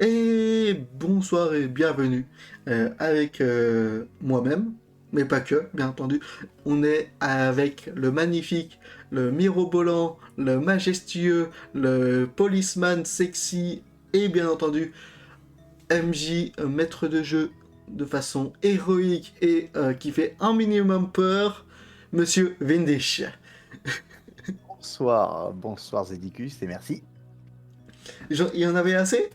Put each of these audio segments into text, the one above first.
Et bonsoir et bienvenue avec moi-même, mais pas que, bien entendu. On est avec le magnifique, le mirobolant, le majestueux, le policeman sexy et bien entendu MJ, maître de jeu de façon héroïque et qui fait un minimum peur, Monsieur Vindish. Bonsoir, bonsoir Zedicus et merci. Il y en avait assez?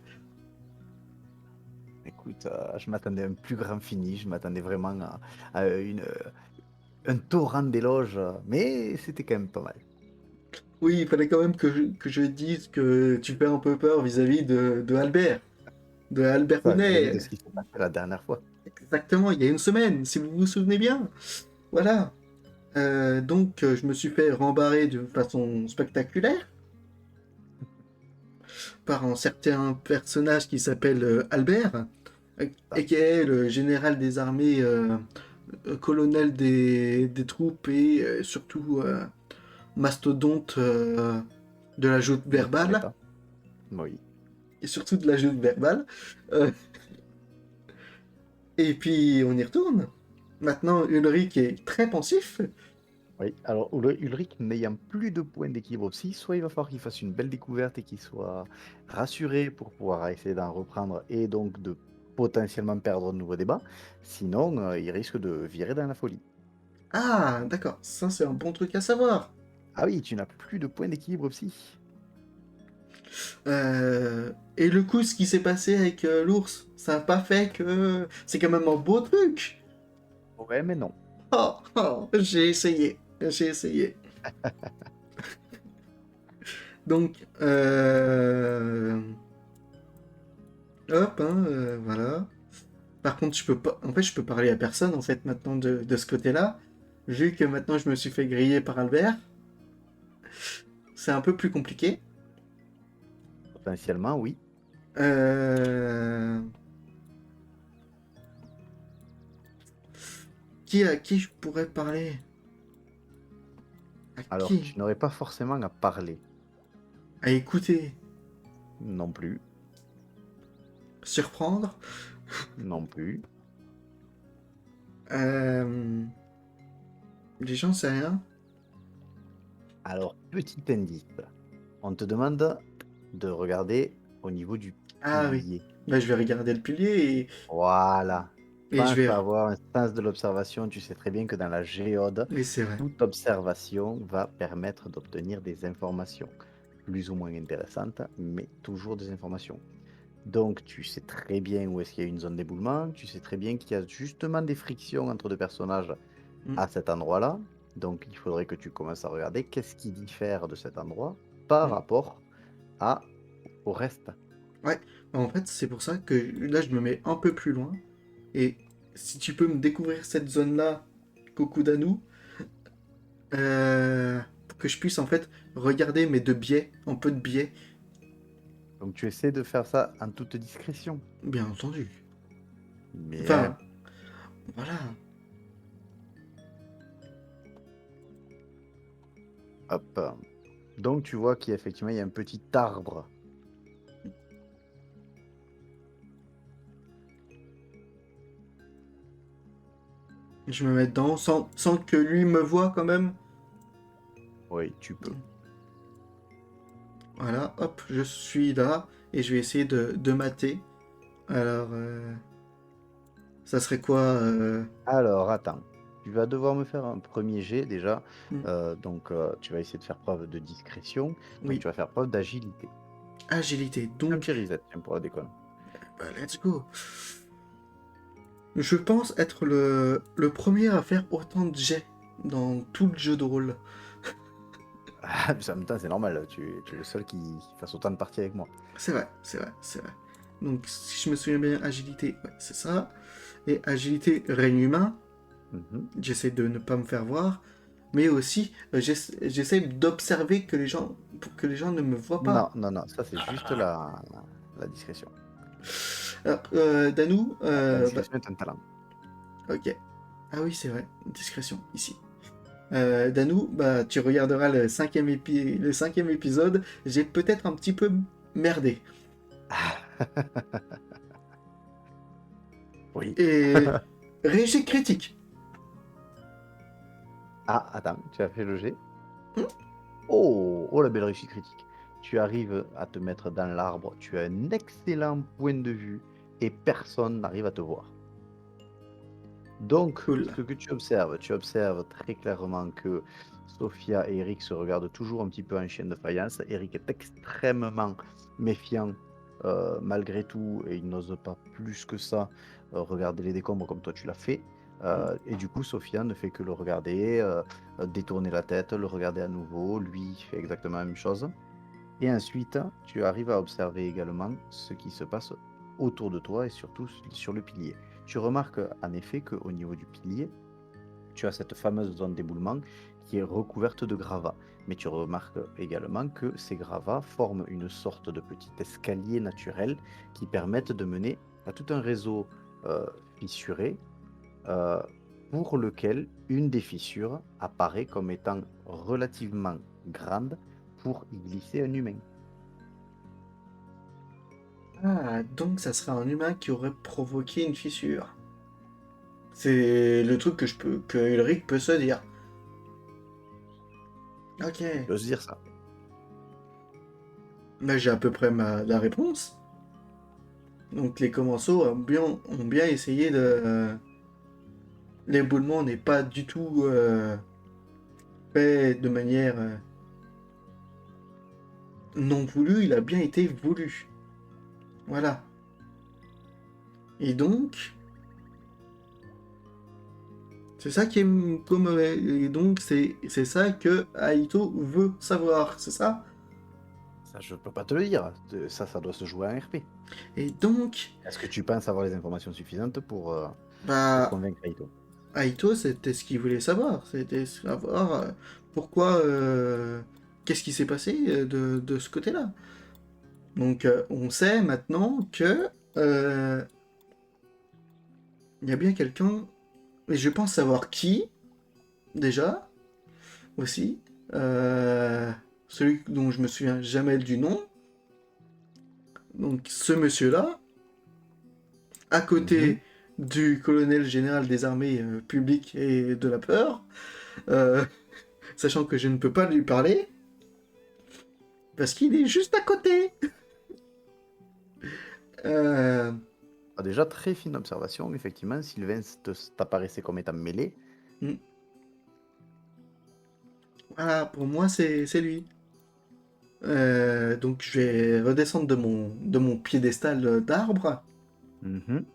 Écoute, je m'attendais à un plus grand fini, je m'attendais vraiment à un torrent d'éloges, mais c'était quand même pas mal. Oui, il fallait quand même que je dise que tu fais un peu peur vis-à-vis de Albert. De Albert Ça, vis-à-vis de Ronet. ce qui s'est passé la dernière fois. Exactement, il y a une semaine, si vous vous souvenez bien. Voilà. Donc, je me suis fait rembarrer de façon spectaculaire par un certain personnage qui s'appelle Albert, Ça. et qui est le général des armées, colonel des troupes et surtout mastodonte de la joute De ton verbale. état. Oui. Et surtout de la joute verbale. Euh, et puis, on y retourne. Maintenant, Ulrich est très pensif. Oui. Alors, Ulrich n'ayant plus de points d'équilibre psy, soit il va falloir qu'il fasse une belle découverte et qu'il soit rassuré pour pouvoir essayer d'en reprendre et donc de potentiellement perdre de nouveaux débats. Sinon, il risque de virer dans la folie. Ah, d'accord, ça c'est un bon truc à savoir. Ah oui, tu n'as plus de points d'équilibre psy. Et le coup, ce qui s'est passé avec l'ours, ça n'a pas fait que... C'est quand même un beau truc. Ouais, mais non. Oh, oh, j'ai essayé, j'ai essayé. Donc, hop, hein, voilà. Par contre, je peux pas... En fait, je peux parler à personne, en fait, maintenant, de ce côté-là. Vu que maintenant, je me suis fait griller par Albert, c'est un peu plus compliqué. Potentiellement, oui. Euh... à qui je pourrais parler? À Alors, qui? tu n'aurais pas forcément à parler À écouter? non plus, Surprendre? non plus. Euh... Les gens, c'est rien. Alors, petit indice, on te demande de regarder au niveau du Ah oui. pilier. Bah, je vais regarder le pilier Voilà. et je Pense vais... à avoir un sens de l'observation. Tu sais très bien que dans la géode, Oui, c'est vrai. toute observation va permettre d'obtenir des informations, plus ou moins intéressantes, mais toujours des informations. Donc, tu sais très bien où est-ce qu'il y a une zone d'éboulement, tu sais très bien qu'il y a justement des frictions entre deux personnages Mm, à cet endroit-là. Donc, il faudrait que tu commences à regarder qu'est-ce qui diffère de cet endroit par mm. rapport à, au reste. Ouais. En fait, c'est pour ça que là, je me mets un peu plus loin. Et si tu peux me découvrir cette zone-là, coucou Danou, pour que je puisse en fait regarder, mais de biais, un peu de biais, Donc, tu essaies de faire ça en toute discrétion. bien entendu. Bien. Enfin, voilà. Hop. Donc, tu vois qu'effectivement, il y a un petit arbre. Je me mets dedans sans que lui me voie quand même. Oui, tu peux. Voilà, hop, je suis là et je vais essayer de mater. Alors, ça serait quoi Alors, attends. Tu vas devoir me faire un premier jet déjà. hmm, Donc, tu vas essayer de faire preuve de discrétion. Donc, oui, tu vas faire preuve d'agilité. agilité. Un Donc, petit reset, tiens, pour la déconne. bah, let's go. Je pense être le premier à faire autant de jets dans tout le jeu de rôle. Ah, mais en même temps, c'est normal. Tu es le seul qui fasse autant de parties avec moi. C'est vrai, c'est vrai, c'est vrai. Donc, si je me souviens bien, agilité, ouais, c'est ça. Et agilité, règne humain. Mhm. J'essaie de ne pas me faire voir. Mais aussi, j'essaie d'observer que les gens, pour que les gens ne me voient pas. Non, non, non. Ça, c'est juste la discrétion. Alors, Danou, La bah, discrétion est un talent. ok. Ah oui, c'est vrai, discrétion, ici. Danou, bah, tu regarderas le cinquième épisode. J'ai peut-être un petit peu merdé. Oui. Et réussite critique. Ah, attends, tu as fait le jet. Hmm. Oh, oh la belle réussite critique. Tu arrives à te mettre dans l'arbre, tu as un excellent point de vue et personne n'arrive à te voir. Donc, Cool. ce que tu observes très clairement que Sophia et Eric se regardent toujours un petit peu en chien de faïence. Eric est extrêmement méfiant malgré tout et il n'ose pas plus que ça regarder les décombres comme toi tu l'as fait. Et du coup, Sophia ne fait que le regarder, détourner la tête, le regarder à nouveau. Lui il fait exactement la même chose. Et ensuite, tu arrives à observer également ce qui se passe autour de toi et surtout sur le pilier. Tu remarques en effet qu'au niveau du pilier, tu as cette fameuse zone d'éboulement qui est recouverte de gravats. Mais tu remarques également que ces gravats forment une sorte de petit escalier naturel qui permettent de mener à tout un réseau euh, fissuré euh, pour lequel une des fissures apparaît comme étant relativement grande pour y glisser un humain. Ah, donc ça serait un humain qui aurait provoqué une fissure. C'est le truc que Ulrich peut se dire. Ok. Il peut se dire ça. Là, j'ai à peu près la réponse. Donc les commensaux ont bien essayé de... L'éboulement n'est pas du tout fait de manière non voulue, il a bien été voulu. Voilà. Et donc, c'est ça qui est comme... Et donc, c'est ça que Aito veut savoir, c'est ça? Ça, je peux pas te le dire. Ça doit se jouer en RP. Et donc, Est-ce que tu penses avoir les informations suffisantes pour bah, convaincre Aito? Aito, c'était ce qu'il voulait savoir. C'était savoir pourquoi... qu'est-ce qui s'est passé de ce côté-là. Donc, on sait maintenant que... il y a bien quelqu'un... Et je pense savoir qui, déjà, aussi. Euh, celui dont je me souviens jamais du nom. Donc, ce monsieur-là, à Mhm. côté du colonel général des armées publiques et de la peur, euh, sachant que je ne peux pas lui parler, parce qu'il est juste à côté. Euh, Ah, déjà, très fine observation. Effectivement, Sylvain t'apparaissait comme étant mêlé. hmm. Voilà, pour moi, c'est lui. Donc, je vais redescendre de mon piédestal d'arbre. Mhm.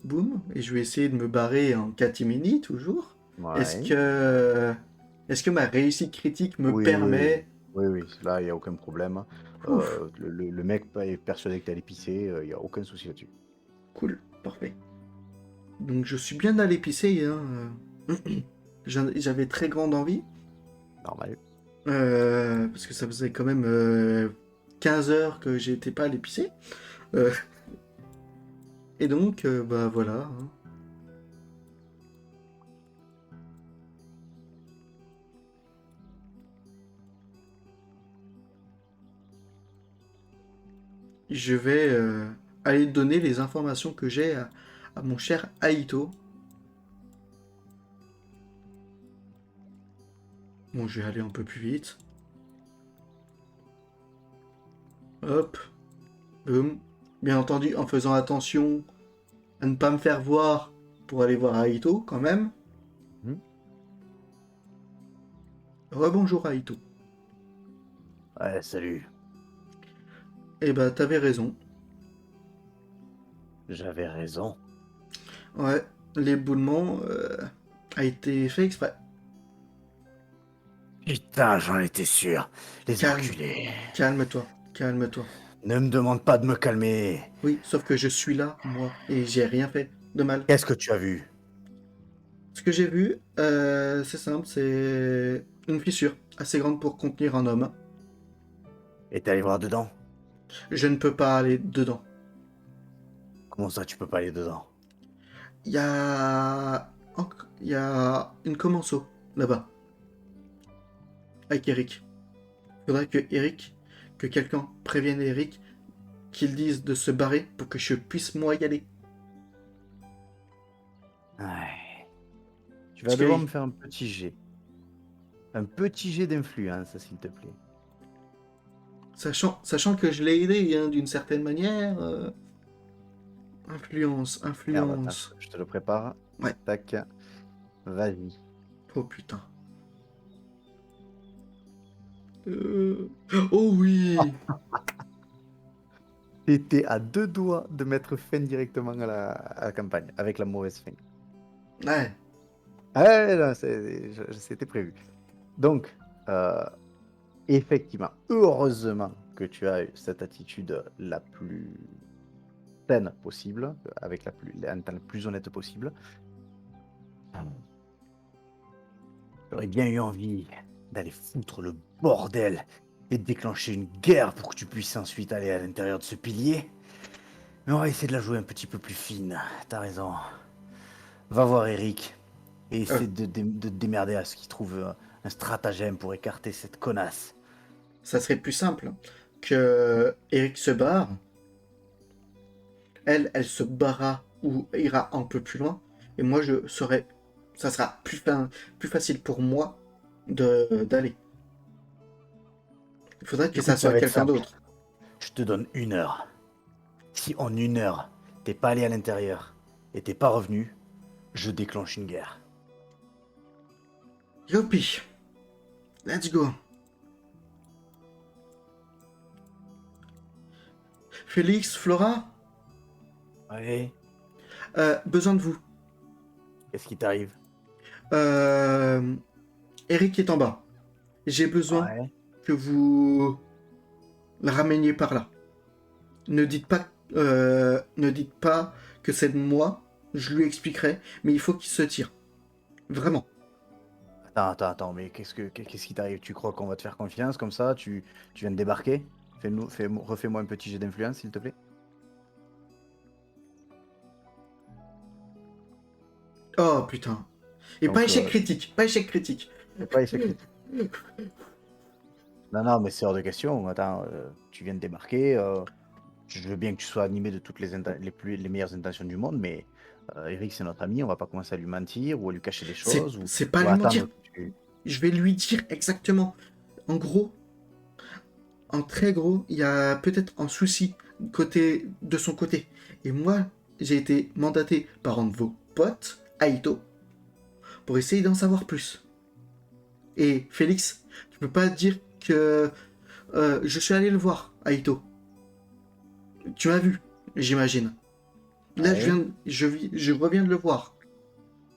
Boum. Et je vais essayer de me barrer en catimini, toujours. Est-ce Ouais. que... Est-ce que ma réussite critique me Oui, oui, oui. permet... Oui, oui, là, il n'y a aucun problème. Ouf, Le mec est persuadé que tu allé pisser, il n'y a aucun souci là-dessus. cool, parfait. Donc je suis bien allé pisser, hein. J'avais très grande envie, Normal. parce que ça faisait quand même 15 heures que j'étais pas allé pisser. Euh, et donc, bah voilà, hein. Je vais aller donner les informations que j'ai à mon cher Aito. Bon, je vais aller un peu plus vite. Hop, boum. Bien entendu, en faisant attention à ne pas me faire voir pour aller voir Aito quand même. Mhm. Rebonjour Aito. Ouais, salut. Eh ben, t'avais raison. J'avais raison. Ouais, l'éboulement a été fait exprès. Putain, j'en étais sûr. Les Calme, enculés. calme-toi, calme-toi. Ne me demande pas de me calmer. Oui, sauf que je suis là, moi, et j'ai rien fait de mal. Qu'est-ce que tu as vu? Ce que j'ai vu, c'est simple, c'est une fissure assez grande pour contenir un homme. Et t'es allé voir dedans? Je ne peux pas aller dedans. Comment ça, tu peux pas aller dedans? Il y a... Il y a une commenso là-bas, avec Eric. Faudrait que Eric, que quelqu'un prévienne Eric qu'ils disent de se barrer pour que je puisse moi y aller. Ouais. Tu vas Parce que, devoir me faire un petit jet. Un petit jet d'influence, s'il te plaît. sachant que je l'ai aidé hein, d'une certaine manière, influence, Merde, attends, influence. je te le prépare. Ouais. Tac, vas-y. Oh putain. Oh oui. T'étais à 2 doigts de mettre fin directement à la campagne, avec la mauvaise fin. Ouais. Ah, non, c'était prévu. Donc, effectivement, heureusement que tu as eu cette attitude la plus saine possible, avec en étant la plus honnête possible. J'aurais bien eu envie d'aller foutre le bordel et de déclencher une guerre pour que tu puisses ensuite aller à l'intérieur de ce pilier. Mais on va essayer de la jouer un petit peu plus fine. T'as raison. Va voir Eric et Euh, essaie de te démerder à ce qu'il trouve un stratagème pour écarter cette connasse. Ça serait plus simple que Eric se barre. Elle se barra ou ira un peu plus loin. Et moi, je serai. Ça sera plus facile pour moi d'aller. Il faudrait que ça Écoute, ça soit va être quelqu'un simple. d'autre. Je te donne 1 heure. Si en 1 heure, t'es pas allé à l'intérieur et t'es pas revenu, je déclenche une guerre. Youpi. Let's go. Félix, Flora, Ouais. besoin de vous. Qu'est-ce qui t'arrive? Euh, Eric est en bas. J'ai besoin Ouais. que vous le rameniez par là. Ne dites pas que c'est de moi. Je lui expliquerai, mais il faut qu'il se tire. Vraiment. Attends, mais qu'est-ce qui t'arrive? Tu crois qu'on va te faire confiance comme ça? Tu viens de débarquer? Refais-moi un petit jet d'influence, s'il te plaît. Oh putain. Et pas Donc, échec critique. Pas échec critique. c'est pas échec critique. Non, non, mais c'est hors de question. Attends, tu viens de débarquer. Je veux bien que tu sois animé de toutes les meilleures intentions du monde, mais Eric, c'est notre ami. On va pas commencer à lui mentir ou à lui cacher des choses C'est pas ou lui à mentir. attendre que tu. Je vais lui dire exactement. En gros, en très gros, il y a peut-être un souci de son côté. Et moi, j'ai été mandaté par un de vos potes, Aito, pour essayer d'en savoir plus. Et Félix, tu peux pas dire que je suis allé le voir, Aito. Tu m'as vu, j'imagine. Là, Ouais. je reviens de le voir.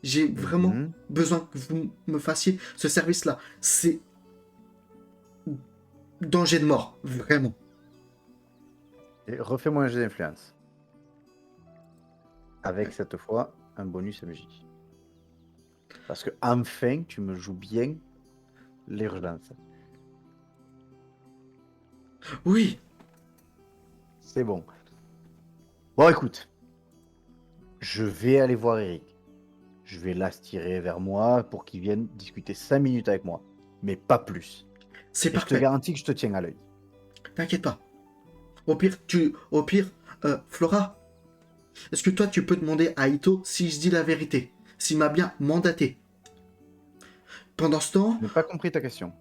J'ai vraiment Mhm. besoin que vous me fassiez ce service-là. C'est danger de mort, vraiment. Et refais-moi un jet d'influence. Avec cette fois un bonus MJ. Parce que enfin, tu me joues bien l'urgence. Oui, C'est bon. Bon, écoute, je vais aller voir Eric. Je vais l'astirer vers moi pour qu'il vienne discuter 5 minutes avec moi. Mais pas plus. c'est Et je te parfait. garantis que je te tiens à l'œil. T'inquiète pas. Au pire, Flora, est-ce que toi tu peux demander à Ito si je dis la vérité, s'il m'a bien mandaté. Pendant ce temps, Je n'ai pas compris ta question.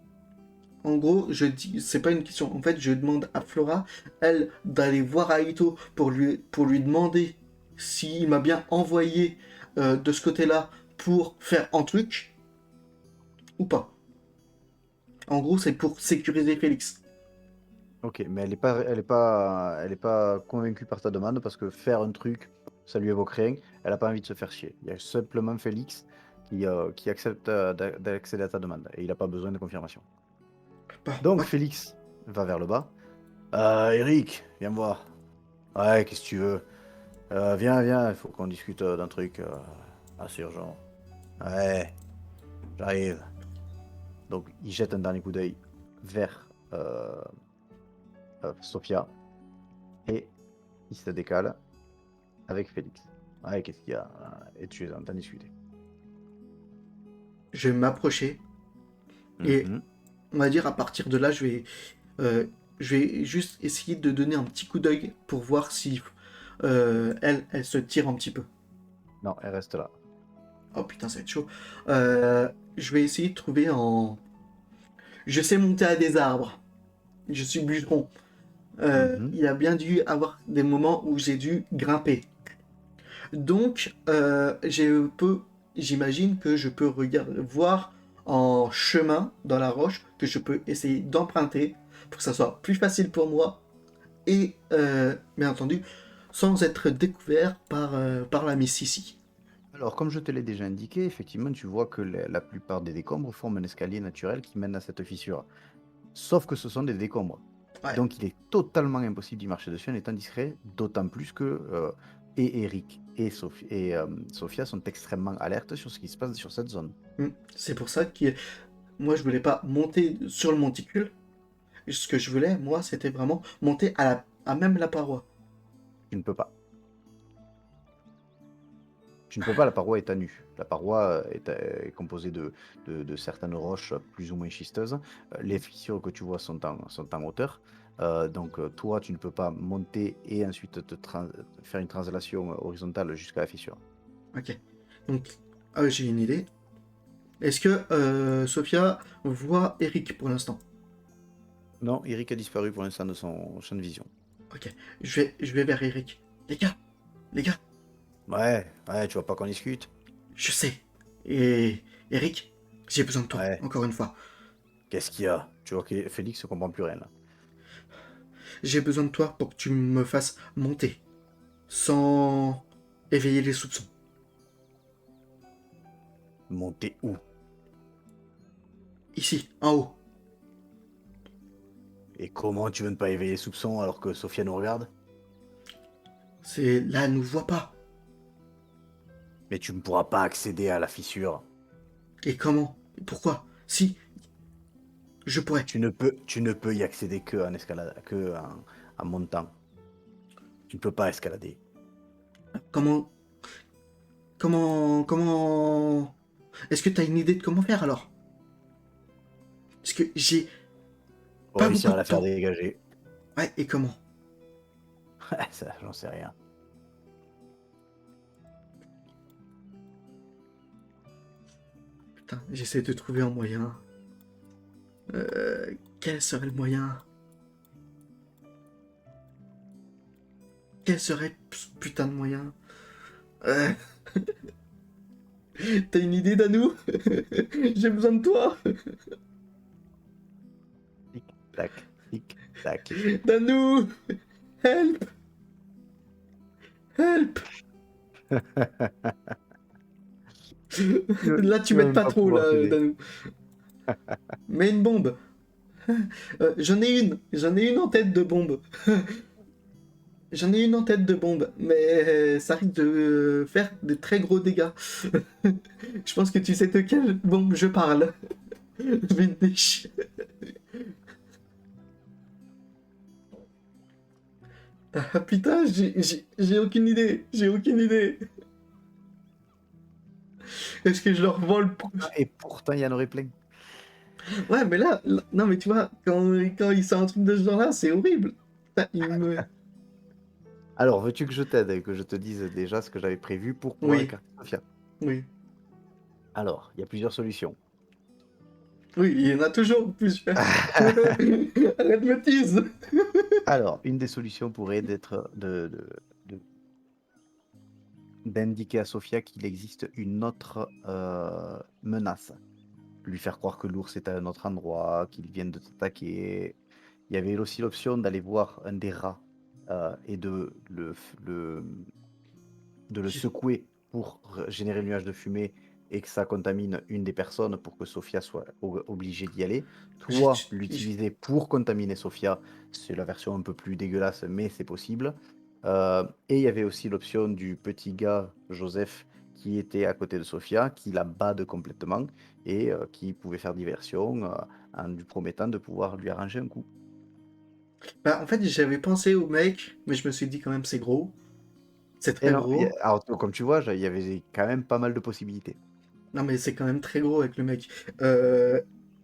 en gros, je dis, c'est pas une question. En fait, je demande à Flora, elle, d'aller voir Aito pour lui demander s'il m'a bien envoyé de ce côté-là pour faire un truc ou pas. En gros, c'est pour sécuriser Félix. Ok, mais elle est pas convaincue par ta demande parce que faire un truc, ça lui évoque rien. Elle n'a pas envie de se faire chier. Il y a simplement Félix qui accepte d'accéder à ta demande et il n'a pas besoin de confirmation. Bon, Donc ok. Félix va vers le bas. Eric, viens me voir. Ouais, qu'est-ce que tu veux? Viens, il faut qu'on discute d'un truc assez urgent. Ouais, j'arrive. Donc il jette un dernier coup d'œil vers Sophia et il se décale avec Félix. Ouais, qu'est-ce qu'il y a? Et tu es en train de discuter. Je vais m'approcher et Mhm. on va dire à partir de là, je vais je vais juste essayer de donner un petit coup d'œil pour voir si elle se tire un petit peu. Non, elle reste là. Oh putain, ça va être chaud. Je vais essayer de trouver en... Je sais monter à des arbres. Je suis bûcheron. Mhm. Il y a bien dû avoir des moments où j'ai dû grimper. Donc, j'imagine que je peux regarder, voir en chemin dans la roche que je peux essayer d'emprunter pour que ça soit plus facile pour moi et, bien entendu, sans être découvert par la Miss Sissi. Alors, comme je te l'ai déjà indiqué, effectivement, tu vois que la plupart des décombres forment un escalier naturel qui mène à cette fissure. Sauf que ce sont des décombres. Ouais, Donc, il est totalement impossible d'y marcher dessus en étant discret, d'autant plus que et Eric et, Sophia sont extrêmement alertes sur ce qui se passe sur cette zone. c'est pour ça que moi je voulais pas monter sur le monticule. Ce que je voulais, moi, c'était vraiment monter à même la paroi. Tu ne peux pas. Tu ne peux pas, la paroi est à nu. La paroi est composée de certaines roches plus ou moins schisteuses. Les fissures que tu vois sont en hauteur. Donc toi, tu ne peux pas monter et ensuite faire une translation horizontale jusqu'à la fissure. Ok. Donc, j'ai une idée. Est-ce que Sophia voit Eric pour l'instant? Non, Eric a disparu pour l'instant de son champ de vision. Ok. Je vais vers Eric. Les gars, Ouais, tu vois pas qu'on discute? je sais. Et Eric, j'ai besoin de toi, Ouais, encore une fois. qu'est-ce qu'il y a? Tu vois que Félix ne comprend plus rien là. J'ai besoin de toi pour que tu me fasses monter, sans éveiller les soupçons. Monter où? Ici, en haut. Et comment tu veux ne pas éveiller les soupçons alors que Sophia nous regarde? C'est là, elle nous voit pas. Mais tu ne pourras pas accéder à la fissure. Et comment? Et pourquoi? Si, je pourrais. Tu ne peux y accéder que en escalade, en montant. Tu ne peux pas escalader. Comment, comment... Est-ce que t'as une idée de comment faire alors? Parce que j'ai Pour pas beaucoup réussir à de la faire temps. dégager. Ouais, et comment? Ça, j'en sais rien. Putain, j'essaie de trouver un moyen. Quel serait le moyen? Quel serait ce putain de moyen? Euh, T'as une idée, Danou? J'ai besoin de toi! Tic, tac, tic, tac. Danou! Help! Help! Là, tu Tu vas m'aides même pas pas trop, pouvoir là, t'aider. Danou. Mets une bombe. J'en ai une en tête de bombe. J'en ai une en tête de bombe, mais ça risque de faire de très gros dégâts. Je pense que tu sais de quelle bombe je parle. Vintage. Ah putain, j'ai aucune idée. J'ai aucune idée. Est-ce que je leur vole pour... Et pourtant, il y en aurait plein. Ouais, mais non, mais tu vois, quand ils sont un truc de ce genre-là, c'est horrible. Putain, Alors, veux-tu que je t'aide et que je te dise déjà ce que j'avais prévu pour pouvoir Oui, écarter Sophia? oui. Alors, il y a plusieurs solutions. Oui, il y en a toujours plusieurs. Arrête de me tease. Alors, une des solutions pourrait être d'indiquer à Sophia qu'il existe une autre menace. Lui faire croire que l'ours est à un autre endroit, qu'il vienne de t'attaquer. Il y avait aussi l'option d'aller voir un des rats et de le secouer pour générer le nuage de fumée et que ça contamine une des personnes pour que Sophia soit obligée d'y aller. J'ai- Toi, j'ai- l'utiliser pour contaminer Sophia, c'est la version un peu plus dégueulasse, mais c'est possible. Et il y avait aussi l'option du petit gars, Joseph, qui était à côté de Sophia, qui la bade complètement et qui pouvait faire diversion en lui promettant de pouvoir lui arranger un coup. Bah, en fait, j'avais pensé au mec, mais je me suis dit quand même, c'est gros. C'est Et très non, gros. alors, comme tu vois, il y avait quand même pas mal de possibilités. Non, mais c'est quand même très gros avec le mec.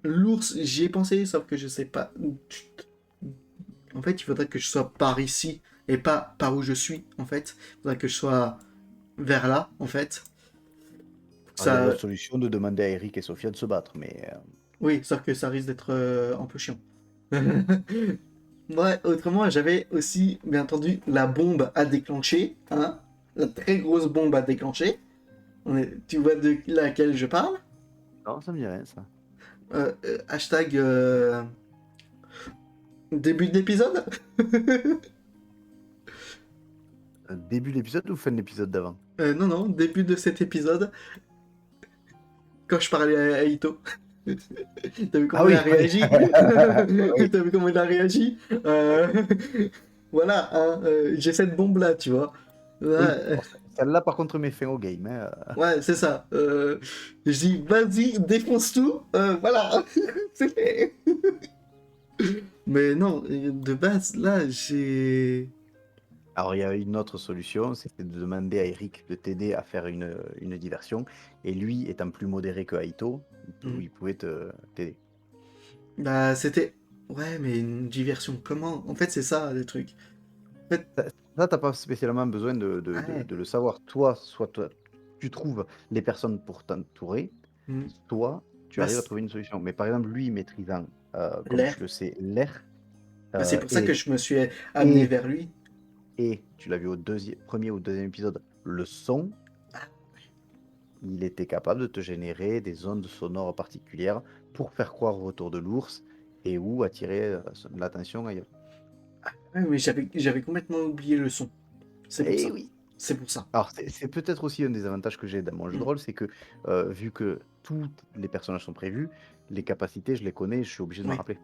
L'ours, j'y ai pensé, sauf que je sais pas. En fait, il faudrait que je sois par ici et pas par où je suis, en fait. Il faudrait que je sois vers là, en fait. Alors, il y a Ça, l'autre solution de demander à Eric et Sophia de se battre, mais oui, sauf que ça risque d'être un peu chiant. Ouais, autrement, j'avais aussi, bien entendu, la bombe à déclencher, hein, la très grosse bombe à déclencher. Tu vois de laquelle je parle? non, ça me dit rien, ça. Hashtag début d'épisode? Début de l'épisode ou fin de l'épisode d'avant? Non, non, début de cet épisode, quand je parlais à Ito. T'as vu Ah comment il a oui, oui. réagi? Oui. T'as vu comment il a réagi? Voilà, hein, j'ai cette bombe-là, tu vois. Là, Oui. Bon, celle-là, par contre, met fin au game, hein. ouais, c'est ça. Je dis, vas-y, défonce tout. Voilà. C'est fait. Mais non, de base, là, j'ai... Alors, il y a une autre solution, c'était de demander à Eric de t'aider à faire une diversion. Et lui, étant plus modéré que Aito, Hmm. il pouvait t'aider. Bah, c'était... Ouais, mais une diversion, comment? En fait, c'est ça, le truc. En fait, Ça, t'as pas spécialement besoin ouais. de le savoir. Toi, soit toi, tu trouves les personnes pour t'entourer, Hmm. soit tu Bah, arrives à trouver une solution. Mais par exemple, lui maîtrisant, comme l'air. tu le sais, l'air, Bah, c'est pour ça que et, je me suis amené et, vers lui. et tu l'as vu au premier ou deuxième épisode, le son, Ah, il était capable de te générer des ondes sonores particuliires pour faire croire au retour de l'ours et ou attirer l'attention ailleurs. ouais, mais j'avais complètement oublié le son. C'est pour Et ça. oui. C'est pour ça. Alors, c'est peut-être aussi un des avantages que j'ai dans mon jeu de Hmm. rôle, c'est que vu que tous les personnages sont prévus, les capacités, je les connais, je suis obligé de me Oui, rappeler.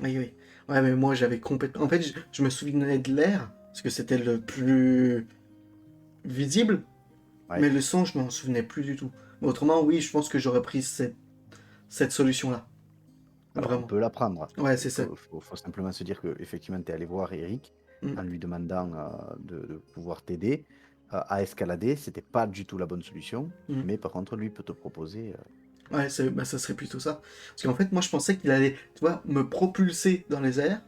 oui, oui. Ouais, mais moi, j'avais complètement... En fait, je me souvenais de l'air, parce que c'était le plus visible, Ouais. mais le son, je m'en souvenais plus du tout. Mais autrement, oui, je pense que j'aurais pris cette solution-là. Alors, on Vraiment. peut l'apprendre. Ouais, Il c'est ça. faut simplement se dire que effectivement, tu es allé voir Eric Hmm. en lui demandant de pouvoir t'aider à escalader. C'était pas du tout la bonne solution, Hmm. mais par contre, lui peut te proposer. Ouais, bah, ça serait plutôt ça. Parce qu'en fait, moi, je pensais qu'il allait, tu vois, me propulser dans les airs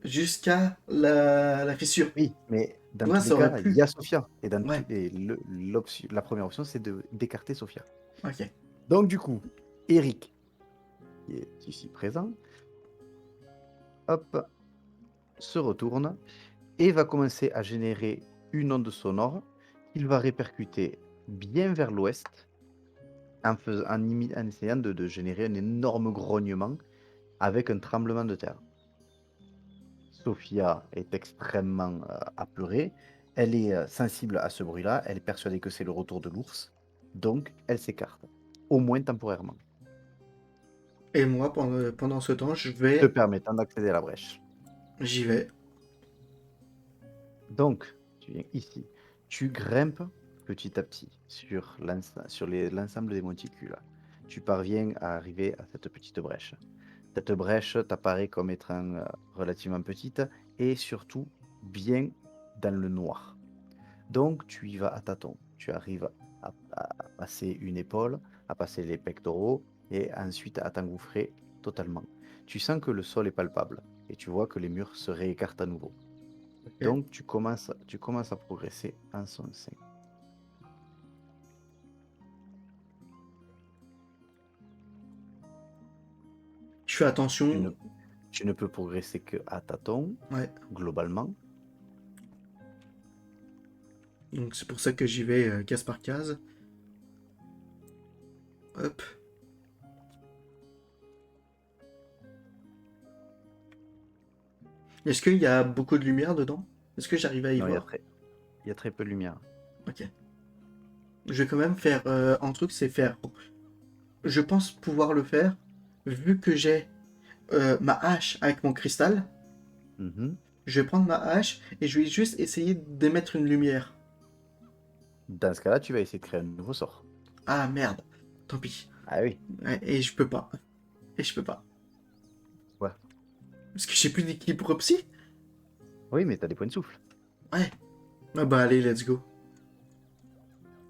jusqu'à la fissure. Oui, mais Tu dans vois, tous les ça aurait cas, il pu. y a Sophia. Et dans Ouais, la première option, c'est d'écarter Sophia. ok. Donc, du coup, Eric, qui est ici présent, hop, se retourne et va commencer à générer une onde sonore qu'il va répercuter bien vers l'ouest en essayant de générer un énorme grognement avec un tremblement de terre. Sophia est extrêmement apeurée, elle est sensible à ce bruit-là, elle est persuadée que c'est le retour de l'ours, donc elle s'écarte, au moins temporairement, Et moi, pendant ce temps, te permettant d'accéder à la brèche. j'y vais. Donc, tu viens ici, tu grimpes petit à petit sur l'ensemble des monticules. Tu parviens à arriver à cette petite brèche. Cette brèche t'apparaît comme étant relativement petite et surtout bien dans le noir. Donc, tu y vas à tâtons. Tu arrives à passer une épaule, à passer les pectoraux et ensuite à t'engouffrer totalement. Tu sens que le sol est palpable et tu vois que les murs se réécartent à nouveau. Ok. Donc, tu commences à progresser en son sein. Je fais Tu ne, attention. tu ne peux progresser que à tâtons, Ouais. globalement. Donc c'est pour ça que j'y vais case par case. Hop. Est-ce qu'il y a beaucoup de lumière dedans? Est-ce que j'arrive à y Non, voir? il y a très peu de lumière. Ok. Je vais quand même faire un truc, c'est faire. Je pense pouvoir le faire, vu que j'ai ma hache avec mon cristal. Mhm. Je vais prendre ma hache et je vais juste essayer d'émettre une lumière. Dans ce cas-là, tu vas essayer de créer un nouveau sort. Ah merde. Tant pis. Ah oui, Ouais, et je peux pas. Et je peux pas. ouais. Parce que j'ai plus d'équilibre psy. Oui, mais t'as des points de souffle. Ouais. Ah bah allez, let's go.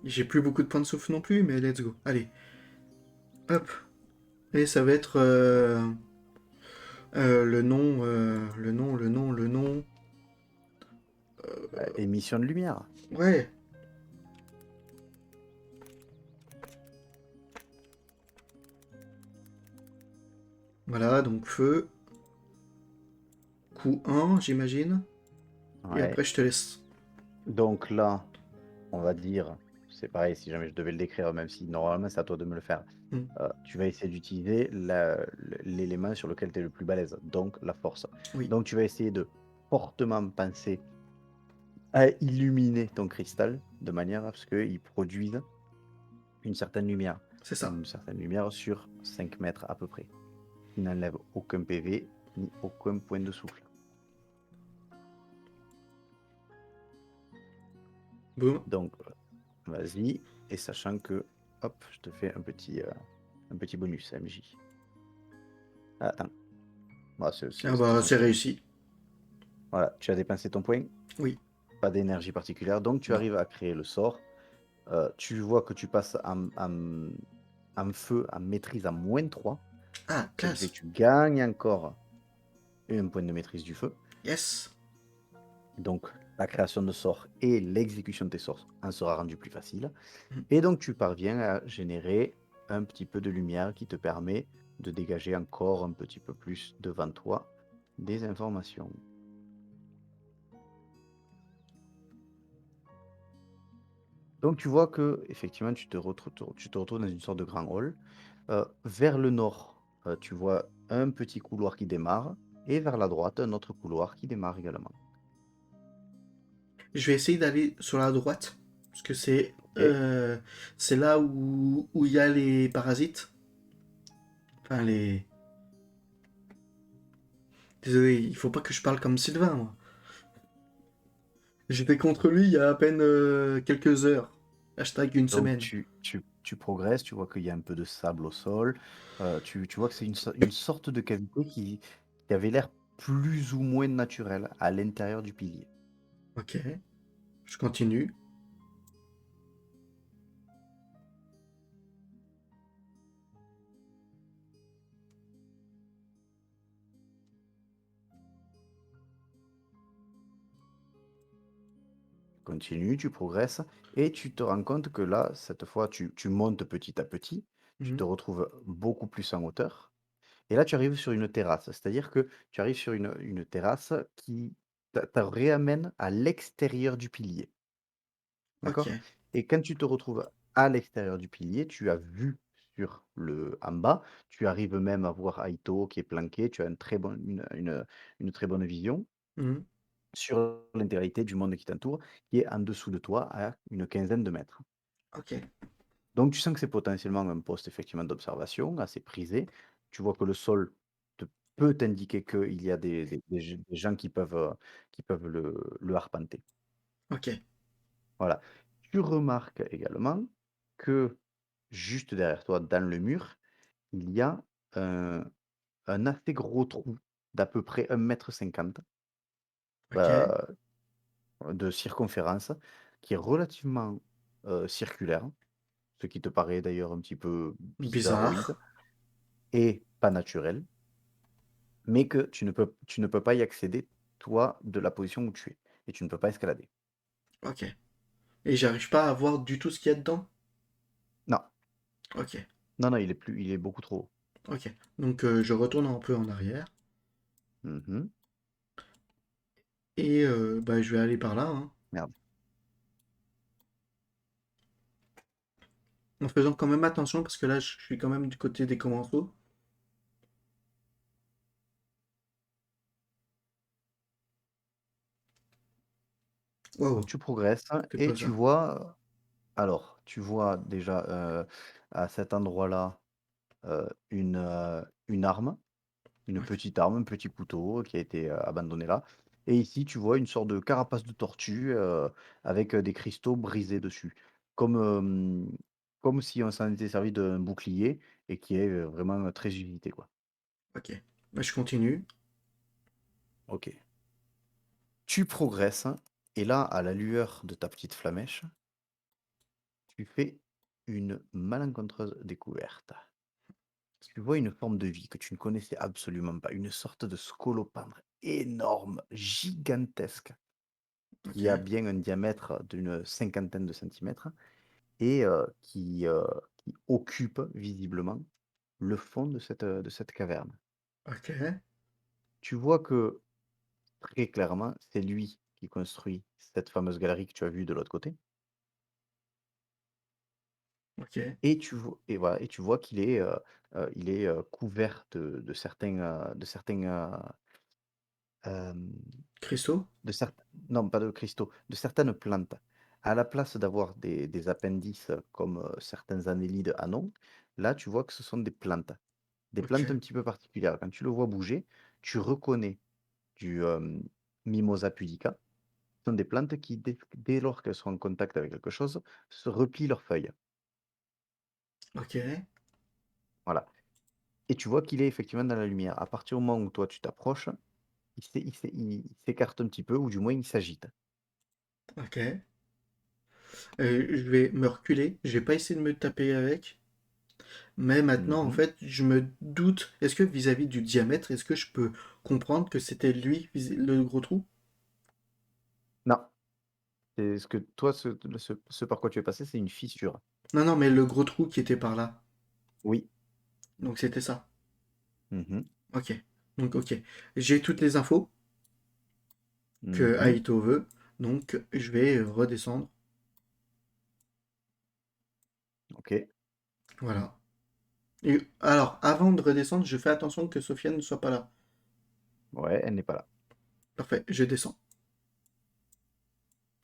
J'ai plus beaucoup de points de souffle non plus, mais let's go. Allez. Hop. Et ça va être... Le nom. Émission de lumière. Ouais, voilà, donc feu, coup 1, j'imagine. Et Ouais. après, je te laisse. Donc là, on va dire, c'est pareil, si jamais je devais le décrire, même si normalement c'est à toi de me le faire, Hmm. tu vas essayer d'utiliser l'élément sur lequel tu es le plus balèze, donc la force. Oui, Donc tu vas essayer de fortement penser à illuminer ton cristal de manière à ce qu'il produise une certaine lumière. c'est ça. Une certaine lumière sur 5 mètres à peu près. Qui n'enlève aucun PV ni aucun point de souffle. Boum. Donc, vas-y, et sachant que, hop, je te fais un petit bonus MJ. Ah, attends, voilà, Ah c'est bah, c'est tranquille. réussi. Voilà, tu as dépensé ton point, Oui, pas d'énergie particulière, donc tu non. arrives à créer le sort. Tu vois que tu passes en feu, en maîtrise à -3, Ah, ce qui fait que classe. tu gagnes encore un point de maîtrise du feu. Yes. Donc, la création de sorts et l'exécution de tes sorts en sera rendu plus facile. Hmm. Et donc, tu parviens à générer un petit peu de lumière qui te permet de dégager encore un petit peu plus devant toi des informations. Donc, tu vois que effectivement, tu te retrouves dans une sorte de grand hall. Vers le nord, tu vois un petit couloir qui démarre, et vers la droite, un autre couloir qui démarre également. Je vais essayer d'aller sur la droite. Parce que Ok. c'est là où il y a les parasites. Enfin, les. Désolé, il faut pas que je parle comme Sylvain, moi. J'étais contre lui il y a à peine quelques heures. Hashtag une Donc semaine. tu progresses, tu vois qu'il y a un peu de sable au sol, tu vois que c'est une sorte de cavité qui avait l'air plus ou moins naturelle à l'intérieur du pilier. Ok, je continue. Continue, tu progresses et tu te rends compte que là, cette fois, tu montes petit à petit, tu te Mhm. retrouves beaucoup plus en hauteur et là, tu arrives sur une terrasse. C'est-à-dire que tu arrives sur une terrasse qui te réamène à l'extérieur du pilier. Ok. D'accord? Et quand tu te retrouves à l'extérieur du pilier, tu as vu sur le en bas, tu arrives même à voir Aito qui est planqué, tu as une très bonne vision Mhm. sur l'intégralité du monde qui t'entoure, qui est en dessous de toi à une quinzaine de mètres. Ok. Donc tu sens que c'est potentiellement un poste effectivement d'observation assez prisé. Tu vois que le sol te peut t'indiquer qu'il y a des gens qui peuvent le arpenter. Ok. Voilà. Tu remarques également que juste derrière toi, dans le mur, il y a un, un assez gros trou d'à peu près 1,50 m Ok. de circonférence, qui est relativement circulaire, ce qui te paraît d'ailleurs un petit peu bizarroïde Bizarre. et pas naturel, mais que tu ne peux pas y accéder, toi, de la position où tu es, et tu ne peux pas escalader. Ok. Et j'arrive pas à voir du tout ce qu'il y a dedans. Non, Ok. non, non, il est beaucoup trop haut. Ok. Donc je retourne un peu en arrière. Mhm. Et bah, je vais aller par là, hein. Merde. En faisant quand même attention parce que là je suis quand même du côté des commensaux. Donc Waouh. tu progresses C'est et quoi tu ça? vois, alors, tu vois déjà à cet endroit-là une arme, une Ok. petite arme, un petit couteau qui a été abandonné là. Et ici, tu vois une sorte de carapace de tortue avec des cristaux brisés dessus, comme, comme si on s'en était servi d'un bouclier et qui est vraiment très usité, quoi. Ok. Bah, je continue. Ok. Tu progresses et là, à la lueur de ta petite flamèche, tu fais une malencontreuse découverte. Tu vois une forme de vie que tu ne connaissais absolument pas, une sorte de scolopendre énorme, gigantesque, Ok, qui a bien un diamètre d'une cinquantaine de centimètres et qui occupe visiblement le fond de cette caverne. ok, Tu vois que très clairement, c'est lui qui construit cette fameuse galerie que tu as vue de l'autre côté ok. et voilà et tu vois qu'il est, couvert de certains, hem, Cristaux? de cert non pas de cristaux, de certaines plantes. À la place d'avoir des appendices comme, certains annélides en ont, là tu vois que ce sont des plantes. Des Ok, plantes un petit peu particulières. Quand tu le vois bouger, tu reconnais du, Mimosa pudica. Ce sont des plantes qui, dès lors qu'elles sont en contact avec quelque chose, se replient leurs feuilles. ok, Voilà. Et tu vois qu'il est effectivement dans la lumière. À partir du moment où toi tu t'approches, il s'écarte un petit peu, ou du moins il s'agite. ok. Je vais me reculer, je vais pas essayer de me taper avec. Mais maintenant, en Mhm. fait, je me doute, est-ce que vis-à-vis du diamètre, est-ce que je peux comprendre que c'était lui, le gros trou? Non, c'est ce que toi, ce par quoi tu es passé, c'est une fissure. Non, non, mais le gros trou qui était par là. Oui. Donc c'était ça. Mhm. Ok. Donc ok. J'ai toutes les infos que Mhm. Aito veut. Donc je vais redescendre. Ok. Voilà. Et alors, avant de redescendre, je fais attention que Sofiane ne soit pas là. Ouais, elle n'est pas là. Parfait, je descends.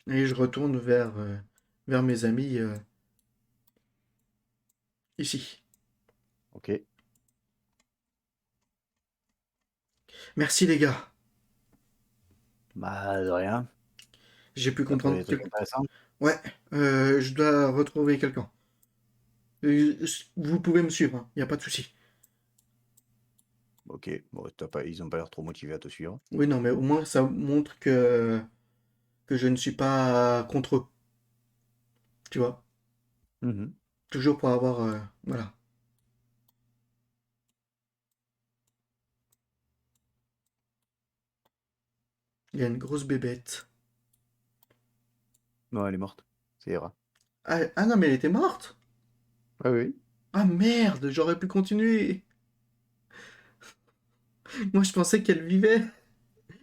Et je retourne vers mes amis ici. Ok. Merci les gars. Bah, de rien. J'ai pu T'as trouvé comprendre des trucs quelque... intéressants? Ouais, je dois retrouver quelqu'un. Vous pouvez me suivre, il n'y a pas de souci. Ok. Bon, ils ont pas l'air trop motivés à te suivre. Oui, non, mais au moins ça montre que je ne suis pas contre eux, tu vois. Mhm. Toujours pour avoir... voilà. Il y a une grosse bébête. Non, elle est morte. Ça ira. Ah, ah non, mais elle était morte. Ah oui. Ah merde, j'aurais pu continuer. Moi, je pensais qu'elle vivait.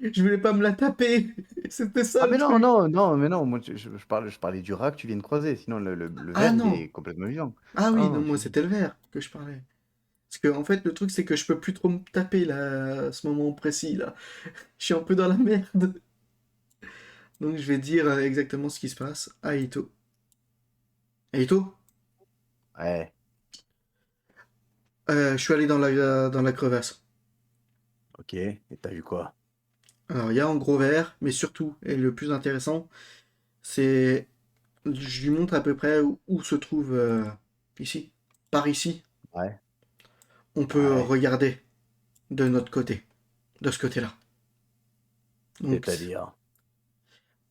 Je voulais pas me la taper. C'était ça Ah le mais non, truc. non, non, mais non, moi je parlais du rat que tu viens de croiser, sinon le Ah ver il non. est complètement vivant. Ah Ah oui, non, non, moi, si, si. c'était le verre que je parlais. Parce que, en fait, le truc, c'est que je peux plus trop me taper, là, à ce moment précis, là. Je suis un peu dans la merde. Donc, je vais dire exactement ce qui se passe à Ito. Ito, Ouais, je suis allé dans la crevasse. ok, et t'as vu quoi? Alors, il y a un gros verre, mais surtout, et le plus intéressant, c'est... Je lui montre à peu près où se trouve ici. Par ici, Ouais, on peut ouais, regarder de notre côté, de ce côté-là. Donc, c'est-à-dire.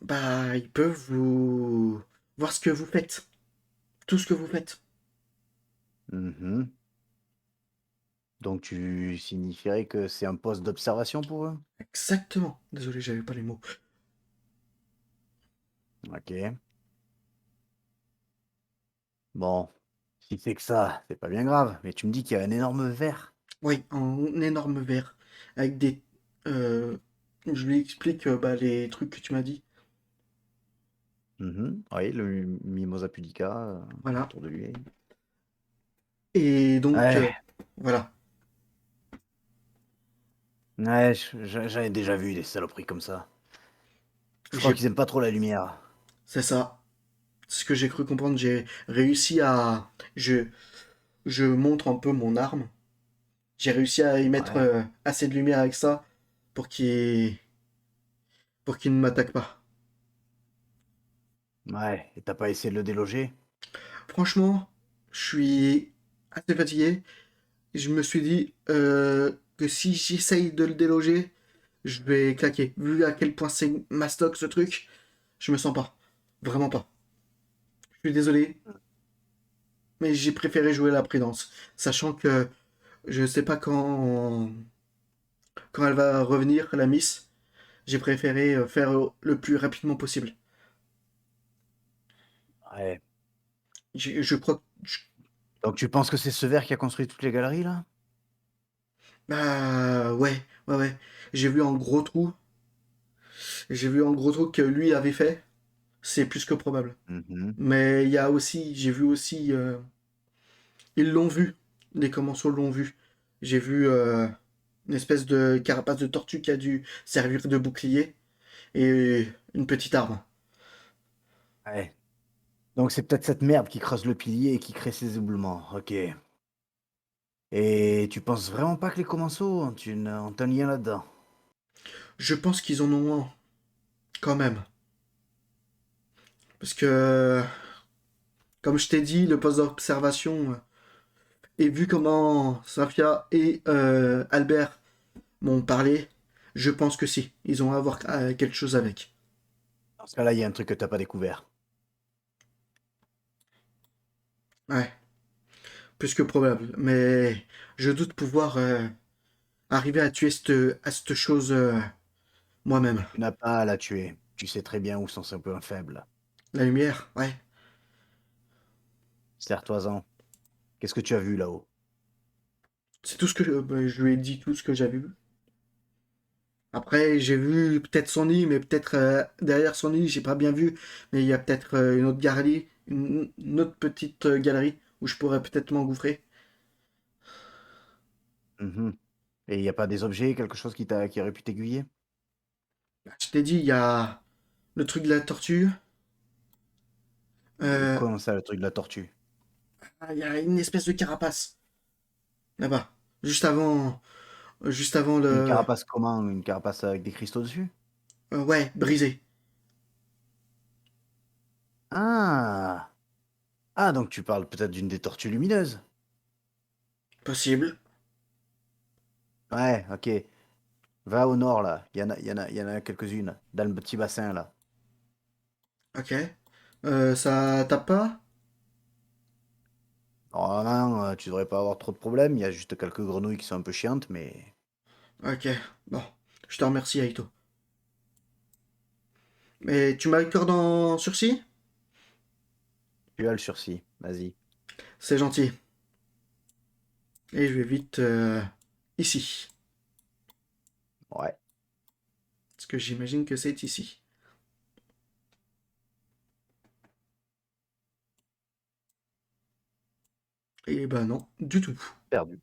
bah, ils peuvent vous voir ce que vous faites, tout ce que vous faites. Mhm. Donc tu signifierais que c'est un poste d'observation pour eux? Exactement. Désolé, j'avais pas les mots. Ok. Bon, si c'est que ça, c'est pas bien grave, mais tu me dis qu'il y a un énorme ver. Oui, un énorme verre avec des. euh, je lui explique bah, les trucs que tu m'as dit. Mhm. Oui, le Mimosa pudica Voilà. autour de lui. Et donc, Ouais, voilà. ouais, j'en ai déjà vu des saloperies comme ça. Je crois J'ai, qu'ils aiment pas trop la lumière. c'est ça. C'est ce que j'ai cru comprendre. J'ai réussi à. Je montre un peu mon arme. J'ai réussi à y mettre Ouais. assez de lumière avec ça pour qu'il ne m'attaque pas. Ouais, et t'as pas essayé de le déloger? Franchement, je suis assez fatigué. Je me suis dit que si j'essaye de le déloger, je vais claquer. Vu à quel point c'est mastoc ce truc, je me sens pas. Vraiment pas. Je suis désolé, mais j'ai préféré jouer la prudence. Sachant que Je sais pas quand elle va revenir, la Miss. J'ai préféré faire le plus rapidement possible. Ouais. Je crois Donc tu penses que c'est ce verre qui a construit toutes les galeries là? Bah ouais, ouais, ouais. J'ai vu un gros trou. J'ai vu un gros trou que lui avait fait. C'est plus que probable. Mhm. Mais il y a aussi, j'ai vu aussi, ils l'ont vu. Les commensaux l'ont vu. J'ai vu une espèce de carapace de tortue qui a dû servir de bouclier et une petite arme. Ouais. Donc c'est peut-être cette merde qui creuse le pilier et qui crée ces éboulements. Ok. Et tu penses vraiment pas que les commensaux ont un lien là-dedans? Je pense qu'ils en ont un, quand même. Parce que, comme je t'ai dit, le poste d'observation, et vu comment Safia et Albert m'ont parlé, je pense que si. Ils ont à voir quelque chose avec. Dans ce cas-là, il y a un truc que t'as pas découvert. Ouais, plus que probable. Mais je doute pouvoir arriver à tuer cette chose moi-même. Tu n'as pas à la tuer. Tu sais très bien où sont ses points faibles. La lumière, ouais. Serre-toi-en. Qu'est-ce que tu as vu là-haut? C'est tout ce que bah, je lui ai dit, tout ce que j'avais vu. Après, j'ai vu peut-être son nid, mais peut-être derrière son nid, j'ai pas bien vu. Mais il y a peut-être une autre galerie, une autre petite galerie où je pourrais peut-être m'engouffrer. Mhm. Et il n'y a pas des objets, quelque chose qui aurait pu t'aiguiller? Je t'ai dit, il y a le truc de la tortue. Euh, Comment ça, le truc de la tortue? il y a une espèce de carapace là-bas, juste avant Une le, carapace comment? Une carapace avec des cristaux dessus? ouais, brisé. Ah! Ah, donc tu parles peut-être d'une des tortues lumineuses. Possible. Ouais, ok. Va au nord là. Il y en a quelques-unes. Dans le petit bassin là. Ok. Ça tape pas? Normalement, tu devrais pas avoir trop de problèmes. Il y a juste quelques grenouilles qui sont un peu chiantes, mais Ok. Bon, je te remercie, Aito. Mais tu m'accordes en sursis? tu as le sursis. Vas-y. C'est gentil. Et je vais vite ici. Ouais. Parce que j'imagine que c'est ici. Et ben non, du tout. Perdu.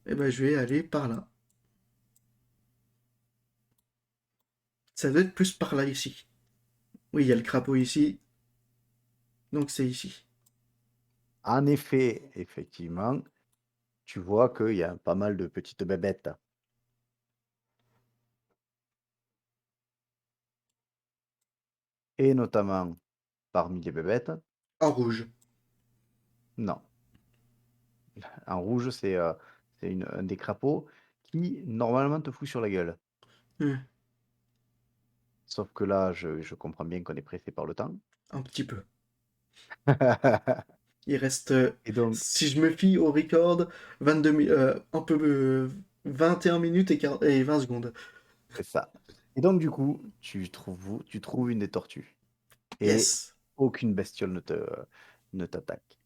Et ben je vais aller par là. Ça doit être plus par là ici. Oui, il y a le crapaud ici, donc c'est ici. En effet, effectivement, tu vois qu'il y a pas mal de petites bébêtes. Et notamment, parmi les bébêtes, En rouge. non. En rouge, c'est un des crapauds qui, normalement, te fout sur la gueule. Hmm, Sauf que là, je comprends bien qu'on est pressé par le temps. un petit peu. Il reste, Et donc, si je me fie au record, 21 minutes et 20 secondes. c'est ça. Et donc, du coup, tu trouves une des tortues. Et Yes. aucune bestiole ne t'attaque.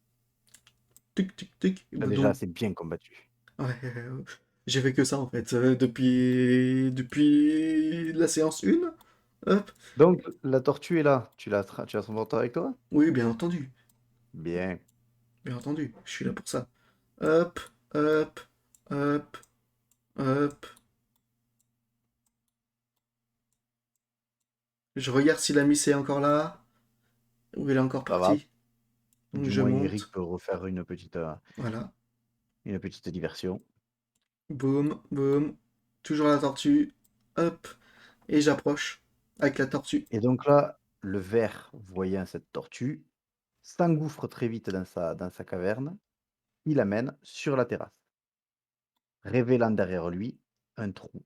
Tic, tic, tic. Tu as déjà Donc, assez bien combattu. ouais, j'ai fait que ça en fait. Depuis la séance 1. Hop. Donc, la tortue est là. Tu l'as transportée avec toi? Oui, bien entendu. Bien. Bien entendu. Je suis là pour ça. Hop, hop, hop, hop. Je regarde si la miss est encore là. Ou elle est encore Ça va. partie. Donc Du je moins, Eric monte. peut refaire Voilà. une petite diversion. Boum, boum. Toujours la tortue. Hop. Et j'approche avec la tortue. Et donc là, le ver, voyant cette tortue, s'engouffre très vite dans sa caverne. Il l'amène sur la terrasse, révélant derrière lui un trou.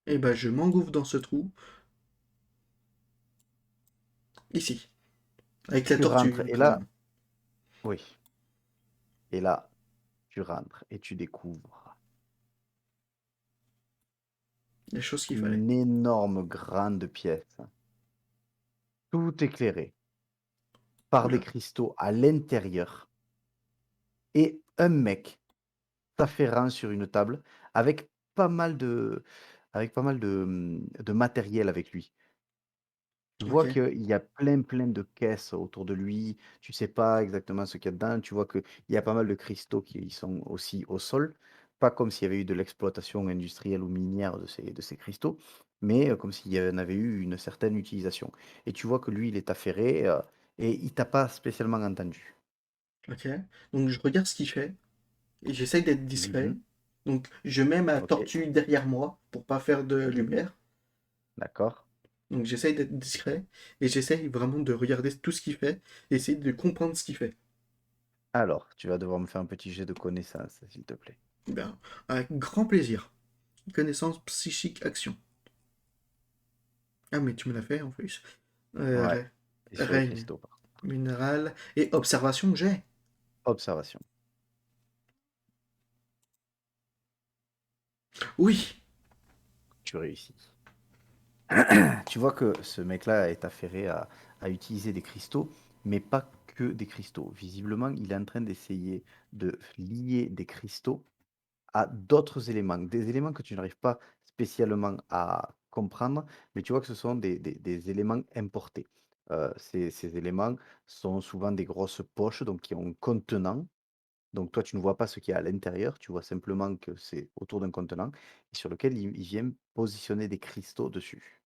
Et ben je m'engouffre dans ce trou. Ici. Avec la Tu rentres, tortue et quand là, même. oui, et là, tu rentres et tu découvres les choses qu'il fallait. une énorme grande pièce, tout éclairée par des Oula, cristaux à l'intérieur et un mec s'affairant sur une table avec pas mal de de matériel avec lui. Tu vois ok, qu'il y a plein de caisses autour de lui, tu sais pas exactement ce qu'il y a dedans, tu vois qu'il y a pas mal de cristaux qui sont aussi au sol, pas comme s'il y avait eu de l'exploitation industrielle ou minière de ces cristaux, mais comme s'il y en avait eu une certaine utilisation. Et tu vois que lui, il est affairé et il t'a pas spécialement entendu. ok. Donc je regarde ce qu'il fait et j'essaye d'être discret. Mhm. Donc je mets ma Ok, tortue derrière moi pour pas faire de lumière. d'accord. Donc j'essaye d'être discret et j'essaye vraiment de regarder tout ce qu'il fait et essayer de comprendre ce qu'il fait. Alors, tu vas devoir me faire un petit jet de connaissance, s'il te plaît. Ben, avec grand plaisir. Connaissance psychique action. Ah mais tu me l'as fait en plus. Euh, Ouais, ré- et sur les règne cristaux, par contre. minéral et observation j'ai. Observation. Oui. Tu réussis. Tu vois que ce mec-là est affairé à utiliser des cristaux, mais pas que des cristaux. Visiblement, il est en train d'essayer de lier des cristaux à d'autres éléments, des éléments que tu n'arrives pas spécialement à comprendre, mais tu vois que ce sont des éléments importés. Ces éléments sont souvent des grosses poches, donc qui ont un contenant. Donc toi, tu ne vois pas ce qu'il y a à l'intérieur, tu vois simplement que c'est autour d'un contenant et sur lequel il vient positionner des cristaux dessus.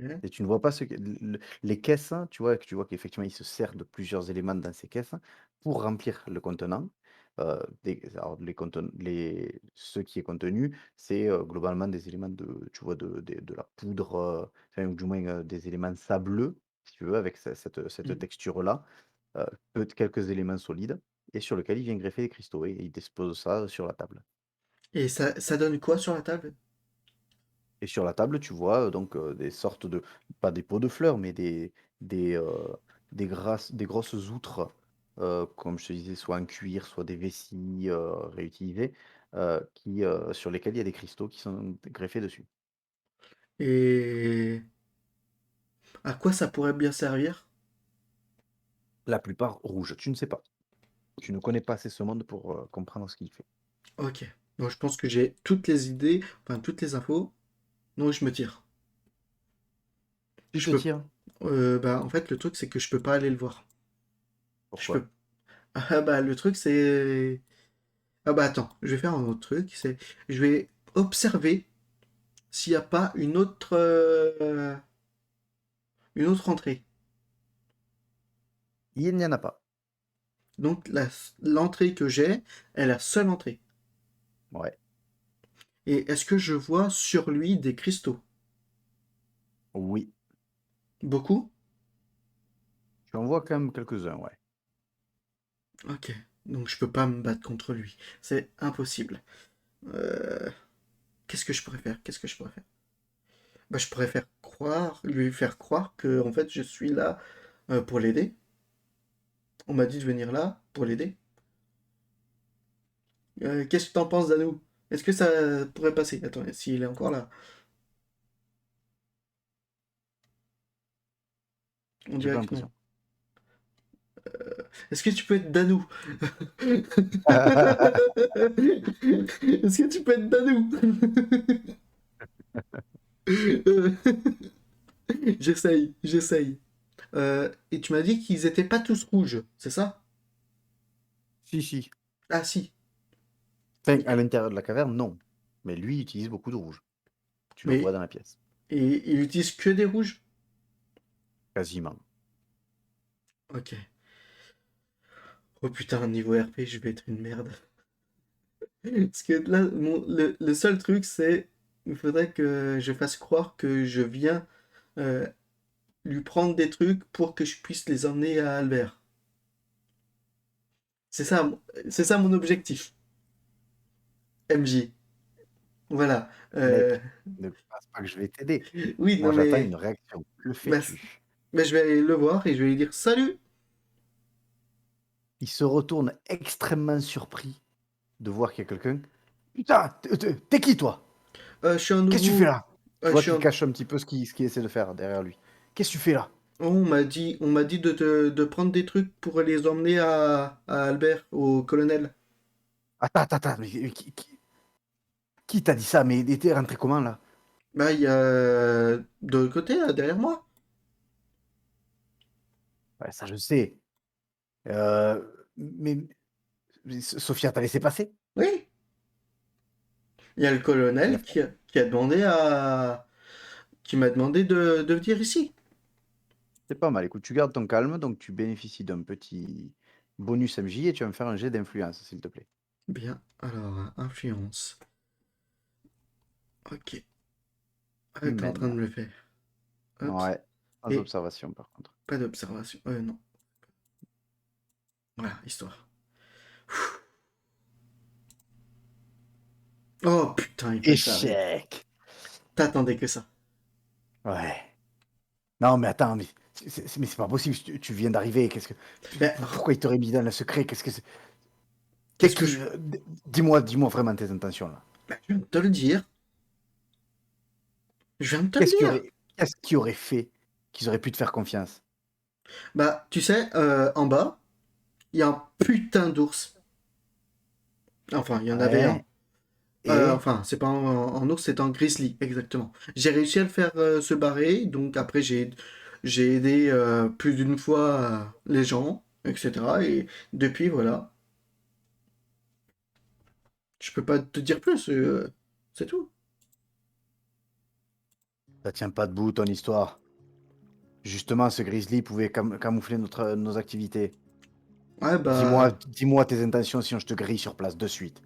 Ok. Et tu ne vois pas ce que les caisses, hein, tu vois qu'effectivement, il se sert de plusieurs éléments dans ces caisses pour remplir le contenant. Alors ce qui est contenu, c'est, globalement des éléments tu vois, de la poudre, enfin, ou du moins, des éléments sableux, si tu veux, avec cette Mm. texture-là, peut quelques éléments solides et sur lequel il vient greffer des cristaux et il dispose ça sur la table. Et ça donne quoi sur la table? Et sur la table, tu vois, donc des sortes de pas des pots de fleurs, mais des, des grosses outres, comme je te disais, soit en cuir, soit des vessies, réutilisées, sur lesquelles il y a des cristaux qui sont greffés dessus. Et à quoi ça pourrait bien servir? La plupart rouges, tu ne sais pas. Tu ne connais pas assez ce monde pour, comprendre ce qu'il fait. Ok. Bon, je pense que j'ai toutes les idées, enfin toutes les infos. Donc je me tire. Tu Je te peux. tires? Bah en fait le truc c'est que je peux pas aller le voir. Je Pourquoi? peux. Ah bah le truc c'est. Ah bah attends, je vais faire un autre truc. C'est, je vais observer s'il n'y a pas une autre entrée. Il n'y en a pas. Donc l'entrée que j'ai est la seule entrée. Ouais. Et est-ce que je vois sur lui des cristaux? Oui. Beaucoup? Tu en vois quand même quelques-uns, ouais. Ok. Donc je peux pas me battre contre lui. C'est impossible. Euh, Qu'est-ce que je pourrais faire? Qu'est-ce que je pourrais faire? Bah, je pourrais lui faire croire que en fait je suis là pour l'aider. On m'a dit de venir là pour l'aider. Qu'est-ce que t'en penses, Danou? Est-ce que ça pourrait passer? Attends, s'il est encore là. On J'ai pas dirait que non. l'impression. Est-ce que tu peux être Danou? Est-ce que tu peux être Danou? Euh, J'essaye, j'essaye. Et tu m'as dit qu'ils étaient pas tous rouges, c'est ça? Si, si. Ah si. Enfin, à l'intérieur de la caverne, non. Mais lui, il utilise beaucoup de rouge. Tu le vois Mais dans la pièce. il utilise que des rouges? Quasiment. Ok. Oh putain, niveau RP, je vais être une merde. Parce que là, le seul truc, c'est il faudrait que je fasse croire que je viens euh, lui prendre des trucs pour que je puisse les emmener à Albert. C'est ça, c'est ça mon objectif. MJ. Voilà. Mec, ne pense pas que je vais t'aider. Oui, Moi, non j'attends mais une réaction. Que bah, fais-tu? bah, je vais aller le voir et je vais lui dire salut. Il se retourne extrêmement surpris de voir qu'il y a quelqu'un. Putain, t'es qui toi? Je suis un Qu'est-ce que tu fais nouveau. là? Tu Je vois suis qu'il un... cache un petit peu ce qu'il essaie de faire derrière lui. Qu'est-ce que tu fais là? Oh, on m'a dit de prendre des trucs pour les emmener à Albert, au colonel. Attends, mais qui t'a dit ça? Mais t'es rentré comment là? Bah, il y a de l'autre côté, là, derrière moi. Ouais, ça je sais. Euh, mais Sophia t'a laissé passer? Oui. Il y a le Elle a colonel fait- qui a demandé à... qui m'a demandé de venir ici. C'est pas mal. Écoute, tu gardes ton calme, donc tu bénéficies d'un petit bonus MJ et tu vas me faire un jet d'influence, s'il te plaît. Bien, alors, influence. Ok, elle est en train de Humaine. me le faire. Hop. Ouais. Sans Et observation, par contre. pas d'observation. Non. Voilà, histoire. Oh putain, il fallait que ça arrive. Échec! T'attendais que ça. Ouais. Non, mais attends, mais c'est pas possible. Tu viens d'arriver. Ben, Pourquoi il t'aurait mis dans le secret? Qu'est-ce que c'est? qu'est-ce que je... Dis-moi vraiment tes intentions là. Ben, je viens de te le dire. Je viens de te le Qu'est-ce qui dire. aurait, qu'est-ce qui aurait fait qu'ils auraient pu te faire confiance? Bah, tu sais, en bas, il y a un putain d'ours. Enfin, il y en avait un. Ouais. Et Enfin, c'est pas en ours, c'est en grizzly, exactement. J'ai réussi à le faire se barrer, donc après j'ai aidé plus d'une fois les gens, etc. Et depuis, voilà. Je peux pas te dire plus, c'est tout. ça tient pas debout ton histoire. Justement, ce grizzly pouvait camoufler nos activités. Ouais, Dis-moi, bah, dis-moi tes intentions sinon je te grille sur place de suite.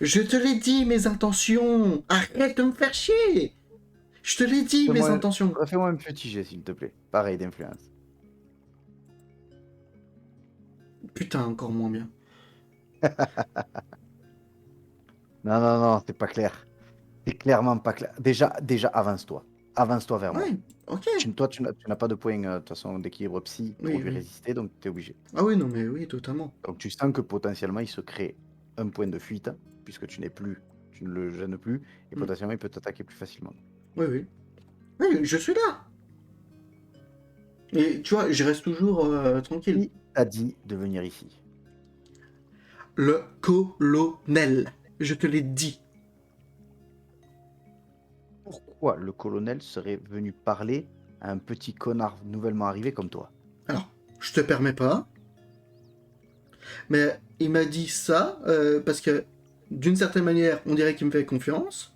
je te l'ai dit, mes intentions. Arrête de me faire chier. Je te l'ai dit, mes Fais-moi, intentions. refais-moi un petit jet s'il te plaît. Pareil d'influence. Putain, encore moins bien. Non, c'est pas clair. C'est clairement pas clair. Déjà, avance-toi. Avance-toi vers moi. Ouais, ok. Toi, tu n'as pas de point de toute façon d'équilibre psy pour Oui, lui oui. résister, donc tu es obligé. Ah oui, non, mais oui, totalement. Donc tu sens que potentiellement il se crée un point de fuite, puisque tu ne le gênes plus, et Mm. potentiellement il peut t'attaquer plus facilement. Oui, oui. Oui, je suis là. Et tu vois, je reste toujours tranquille. Qui t'a dit de venir ici? Le colonel. Je te l'ai dit. Pourquoi le colonel serait venu parler à un petit connard nouvellement arrivé comme toi? Alors, je te permets pas, mais il m'a dit ça parce que d'une certaine manière, on dirait qu'il me fait confiance,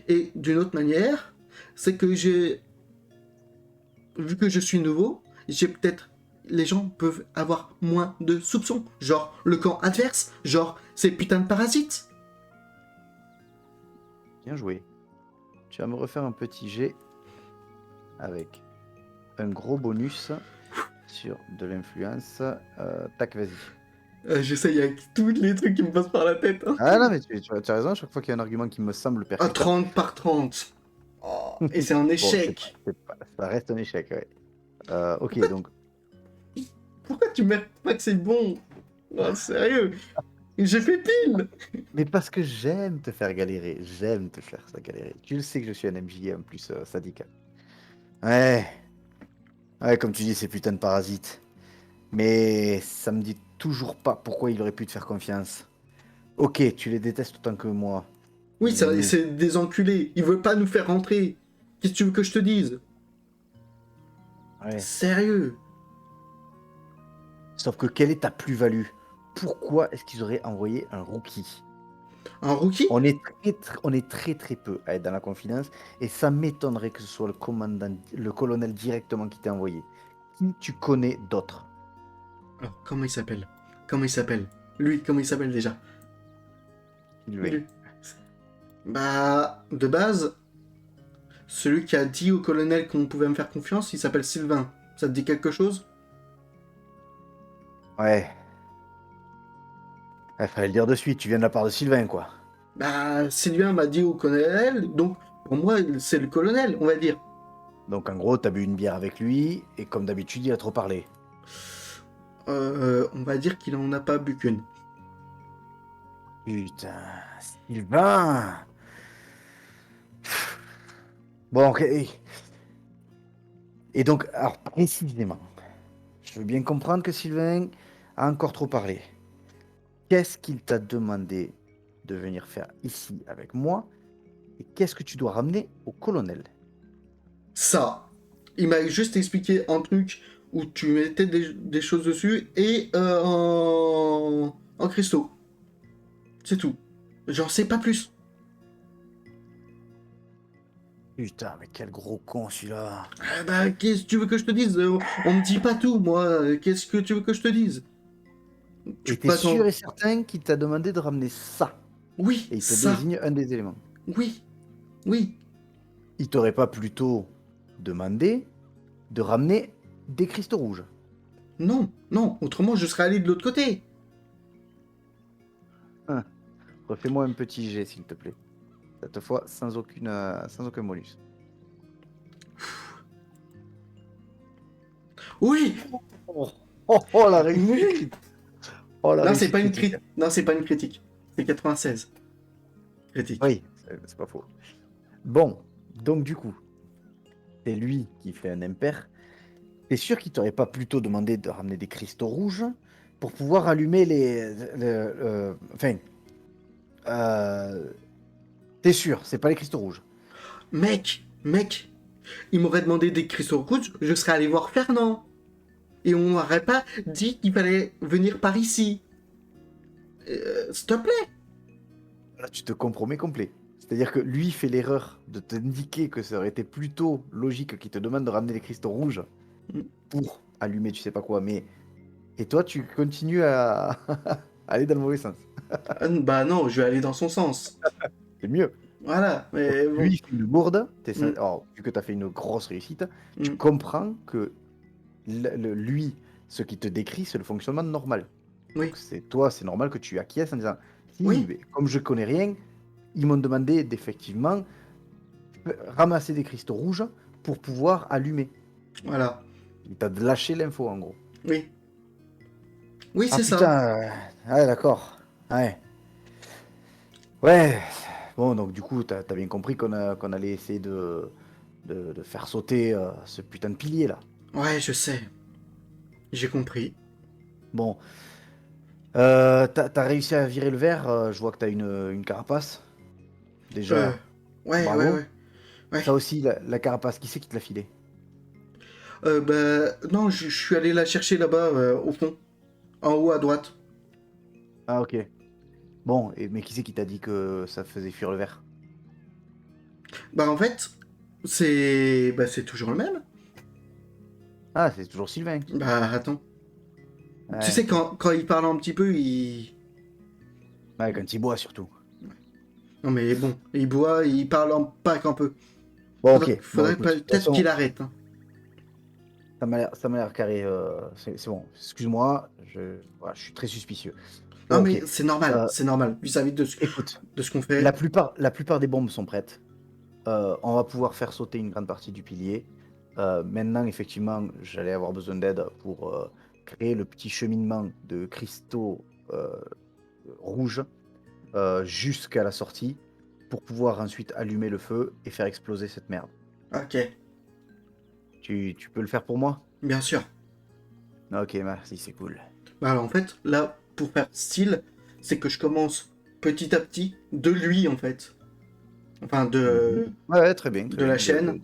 et d'une autre manière, c'est que vu que je suis nouveau, j'ai peut-être, les gens peuvent avoir moins de soupçons, genre le camp adverse, genre ces putains de parasites. Bien joué. Tu vas me refaire un petit jet avec un gros bonus sur de l'influence. Tac, vas-y. J'essaye avec tous les trucs qui me passent par la tête. Hein. Ah non, mais tu as raison, à chaque fois qu'il y a un argument qui me semble À percutant. 30 par 30. Oh, et c'est un Bon, échec. ça reste un échec, ouais. Ok, Pourquoi, donc, pourquoi tu mets pas que c'est bon? Non, sérieux. J'ai fait pile. mais parce que j'aime te faire galérer, j'aime te faire ça galérer. Tu le sais que je suis un MJ en plus sadique. Ouais, ouais, comme tu dis, c'est putain de parasite. Mais ça me dit toujours pas pourquoi il aurait pu te faire confiance. Ok, tu les détestes autant que moi. Oui, Hmm, c'est des enculés. Ils veulent pas nous faire rentrer. Qu'est-ce que tu veux que je te dise? ouais. Sérieux. Sauf que quelle est ta plus-value? Pourquoi est-ce qu'ils auraient envoyé un rookie? Un rookie? On est très peu à être dans la confidence et ça m'étonnerait que ce soit le colonel directement qui t'ait envoyé. Qui tu connais d'autres? Alors, comment il s'appelle? Comment il s'appelle? Lui, comment il s'appelle déjà? Sylvain. Lui. Bah, de base, celui qui a dit au colonel qu'on pouvait me faire confiance, il s'appelle Sylvain. Ça te dit quelque chose? Ouais. Il fallait le dire de suite, tu viens de la part de Sylvain, quoi. Bah, Sylvain m'a dit au colonel, donc pour moi, c'est le colonel, on va dire. Donc en gros, t'as bu une bière avec lui et comme d'habitude, il a trop parlé. On va dire qu'il en a pas bu qu'une. Putain, Sylvain. Bon, ok. Et donc, alors précisément, je veux bien comprendre que Sylvain a encore trop parlé. Qu'est-ce qu'il t'a demandé de venir faire ici avec moi? Et qu'est-ce que tu dois ramener au colonel? Ça. Il m'a juste expliqué un truc où tu mettais des choses dessus et en cristaux. C'est tout. J'en sais pas plus. Putain, mais quel gros con celui-là. Ah bah, qu'est-ce que tu veux que je te dise? On me dit pas tout, moi. Qu'est-ce que tu veux que je te dise? Tu Et peux t'es pas sûr t'en... et certain qu'il t'a demandé de ramener ça? Oui, Et il te ça. désigne un des éléments. Oui, oui. Il t'aurait pas plutôt demandé de ramener des cristaux rouges? Non, non. Autrement, je serais allé de l'autre côté. Hein. Refais-moi un petit jet, s'il te plaît. Cette fois, sans aucun bonus. Oui. Oh, oh, oh, la réussite! Oh, la Non, c'est réussite pas une critique. critique. Non, c'est pas une critique. C'est 96. Critique. Oui, c'est pas faux. Bon, donc du coup, c'est lui qui fait un impair. T'es sûr qu'il t'aurait pas plutôt demandé de ramener des cristaux rouges pour pouvoir allumer enfin, euh, t'es sûr, c'est pas les cristaux rouges. Mec, il m'aurait demandé des cristaux rouges, je serais allé voir Fernand. Et on m'aurait pas dit qu'il fallait venir par ici. S'il te plaît. Là, tu te compromets complet. C'est-à-dire que lui fait l'erreur de t'indiquer que ça aurait été plutôt logique qu'il te demande de ramener les cristaux rouges pour allumer tu sais pas quoi, mais... Et toi, tu continues à aller dans le mauvais sens. Bah non, je vais aller dans son sens. C'est mieux. Voilà, Donc, mais lui, bon. il fait une bourde. Mm, Alors, vu que tu as fait une grosse réussite, tu mm. comprends que lui, ce qui te décrit, c'est le fonctionnement normal. Oui, Donc, c'est normal que tu acquiesces en disant, si, oui, mais comme je connais rien, ils m'ont demandé d'effectivement ramasser des cristaux rouges pour pouvoir allumer. voilà. Il t'a lâché l'info, en gros. Oui, oui, Ah c'est ça. putain, ouais, d'accord. Ouais. Ouais. Bon, donc du coup, t'as bien compris qu'on allait essayer de faire sauter ce putain de pilier là. Ouais, je sais. J'ai compris. Bon, t'as réussi à virer le verre. Je vois que t'as une carapace. Euh, Déjà, ouais, ouais, bravo. ouais. Ouais. Ça aussi, la carapace, qui c'est qui te l'a filée? Bah, non, je suis allé la chercher là-bas, au fond. En haut à droite. Ah, ok. Bon, mais qui c'est qui t'a dit que ça faisait fuir le verre? Bah, en fait, c'est. Bah, c'est toujours le même. Ah, c'est toujours Sylvain. Bah, attends. Tu Ouais, sais, ok. quand il parle un petit peu, il. Ouais, quand il boit surtout. Non, mais bon, il boit, il parle en pack un peu. Bon, ok. Bon, Faudrait écoute, de toute peut-être façon, qu'il arrête, hein. ça m'a l'air carré. C'est bon. Excuse-moi, voilà, je suis très suspicieux. Non, Bon, mais ok. Euh, c'est normal, vis-à-vis écoute, de ce qu'on fait. la plupart des bombes sont prêtes. On va pouvoir faire sauter une grande partie du pilier. Maintenant, effectivement, j'allais avoir besoin d'aide pour créer le petit cheminement de cristaux rouges jusqu'à la sortie pour pouvoir ensuite allumer le feu et faire exploser cette merde. Ok, Tu peux le faire pour moi? bien sûr. Ok, merci, c'est cool. Bah, alors, en fait, là, pour faire style, c'est que je commence petit à petit de lui, en fait. Enfin, Mhm. Ouais, ouais, très bien, très de la bien. chaîne.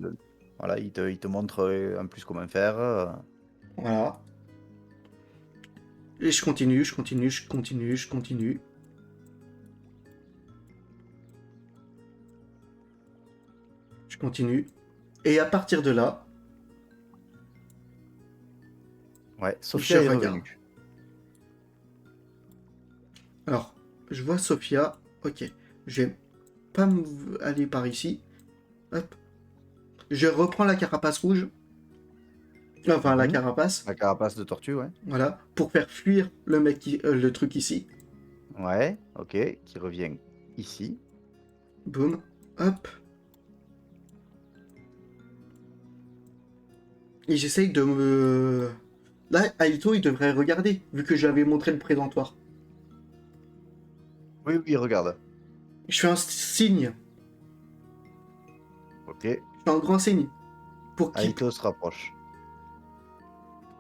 Voilà, il te montre en plus comment faire. Voilà. Et je continue, je continue, je continue, je continue. Je continue. Et à partir de là, Ouais, je Sophia est regarde. revenue. Alors, je vois Sophia. Ok. Je vais pas aller par ici. Hop. Je reprends la carapace rouge. Enfin, la Mhm. carapace. La carapace de tortue, ouais. Voilà. Pour faire fuir le mec le truc ici. Ouais, ok, qui revient ici. Boum. Hop. Et j'essaye de me... Là, Aito, il devrait regarder, vu que j'avais montré le présentoir. Oui, oui, regarde. Je fais un signe, Ok. je fais un grand signe pour qu'ils. Aito se rapproche.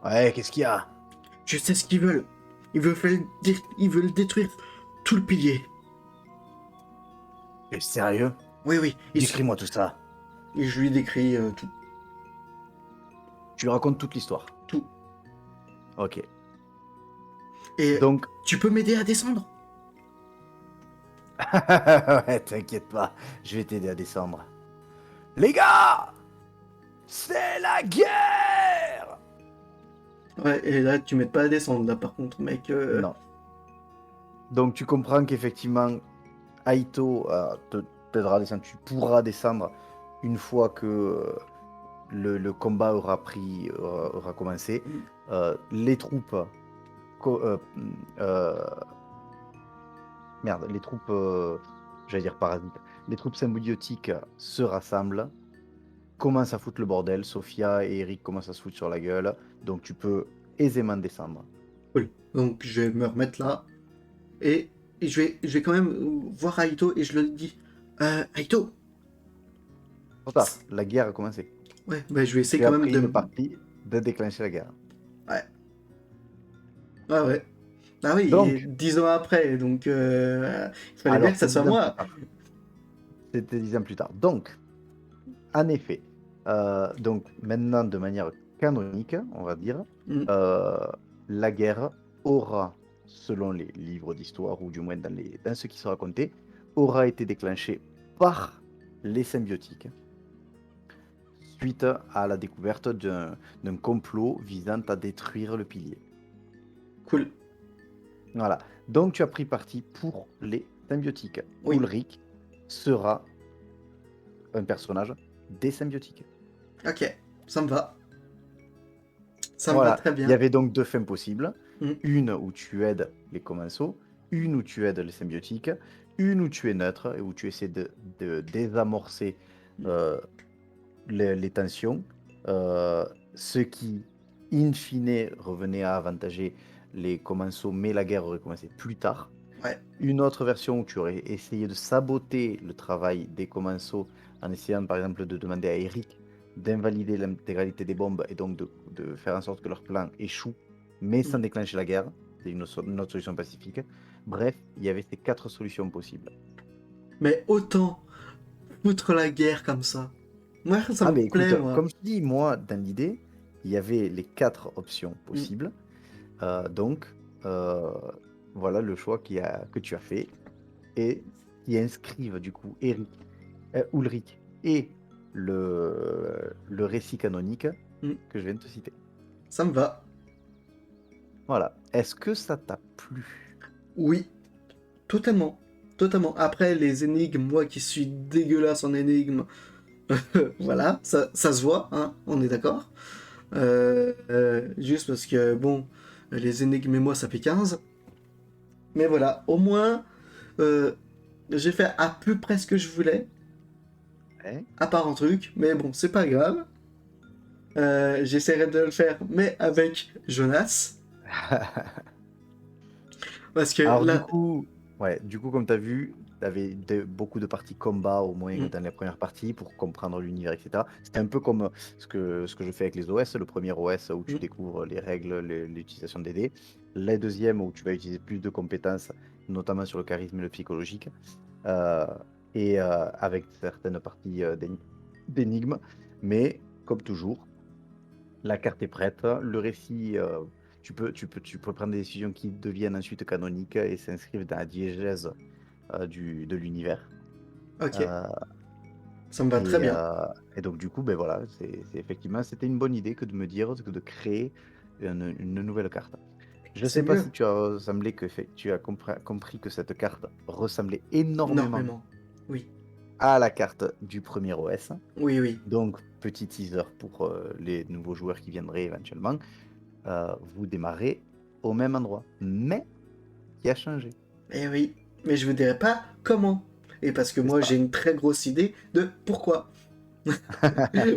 Ouais, qu'est-ce qu'il y a? Je sais ce qu'ils veulent. Ils veulent détruire tout le pilier. T'es sérieux? Oui, oui. Décris-moi tout ça. Et je lui décris tout. Tu lui racontes toute l'histoire. Tout. Ok. Et Donc, tu peux m'aider à descendre? ouais, t'inquiète pas, je vais t'aider à descendre. Les gars, c'est la guerre! Ouais, et là, tu m'aides pas à descendre, là, par contre, mec. Non. Donc tu comprends qu'effectivement, Aito t'aidera à descendre. Tu pourras descendre une fois que le combat aura commencé. Les troupes... co- euh, euh, merde, les troupes... j'allais dire parasites. Les troupes symbiotiques se rassemblent, commencent à foutre le bordel. Sophia et Eric commencent à se foutre sur la gueule. Donc tu peux aisément descendre. Cool. Donc, je vais me remettre là. Et, je vais quand même voir Aito et je le dis. Aito! Trop tard, la guerre a commencé. Ouais, bah, je vais essayer Tu quand as même pris de. le parti de déclencher la guerre. Ouais. Ah ouais. Ah oui, et Donc, 10 ans après, donc il fallait bien alors que ça c'est soit 10 ans plus moi. tard. C'était 10 ans plus tard. Donc, en effet, donc maintenant de manière canonique, on va dire, Mm. la guerre aura, selon les livres d'histoire, ou du moins dans ce qui se racontait, aura été déclenchée par les symbiotiques suite à la découverte d'un complot visant à détruire le pilier. Cool. Voilà. Donc tu as pris parti pour les symbiotiques. Oui. Ulrich sera un personnage des symbiotiques. Ok, ça me va. Ça me va Voilà. très Il y bien. avait donc deux fins possibles. Mm. Une où tu aides les commensaux, une où tu aides les symbiotiques, une où tu es neutre et où tu essaies de désamorcer euh, les tensions, ce qui, in fine, revenait à avantager les commensaux, mais la guerre aurait commencé plus tard. Ouais. Une autre version où tu aurais essayé de saboter le travail des commensaux en essayant par exemple de demander à Eric d'invalider l'intégralité des bombes et donc de faire en sorte que leur plan échoue, mais sans déclencher la guerre. C'est une autre solution pacifique. Bref, il y avait ces 4 solutions possibles. Mais autant foutre la guerre comme ça. Moi, ça Ah me ben écoute, plaît, moi. comme je dis, moi, dans l'idée, il y avait les 4 options Mm. possibles. Donc, voilà le choix que tu as fait et qui inscrivent du coup Ulrich et le récit canonique Mm. que je viens de te citer. Ça me va. Voilà. Est-ce que ça t'a plu? Oui, totalement. Totalement. Après, les énigmes, moi qui suis dégueulasse en énigmes, voilà, ça se voit, hein, on est d'accord. Juste parce que, bon, les énigmes et moi, ça fait 15. Mais voilà, au moins, euh, j'ai fait à peu près ce que je voulais, Ouais. à part un truc, mais bon, c'est pas grave. J'essaierai de le faire, mais avec Jonas. Parce que Alors là. du coup, comme tu as vu, tu avais beaucoup de parties combat au moins Mm. dans les premières parties pour comprendre l'univers, etc. C'était un peu comme ce que je fais avec les OS. Le premier OS où tu Mm. découvres les règles, l'utilisation des dés. La deuxième où tu vas utiliser plus de compétences, notamment sur le charisme et le psychologique. Euh, avec certaines parties d'énigmes. Mais comme toujours, la carte est prête, le récit, tu peux prendre des décisions qui deviennent ensuite canoniques et s'inscrivent dans la diégèse de l'univers. Ok, Euh, ça me va très bien. et donc du coup, ben voilà, effectivement, c'était une bonne idée que de me dire que de créer une nouvelle carte. Je ne C'est sais pas mieux. si tu as semblé tu as compris que cette carte ressemblait énormément Énormément. Oui. à la carte du premier OS. Oui, oui. Donc, petit teaser pour les nouveaux joueurs qui viendraient éventuellement. Vous démarrez au même endroit. Mais, qui a changé. Eh oui. Mais je vous dirai pas comment. Et parce que C'est moi, ça. j'ai une très grosse idée de pourquoi.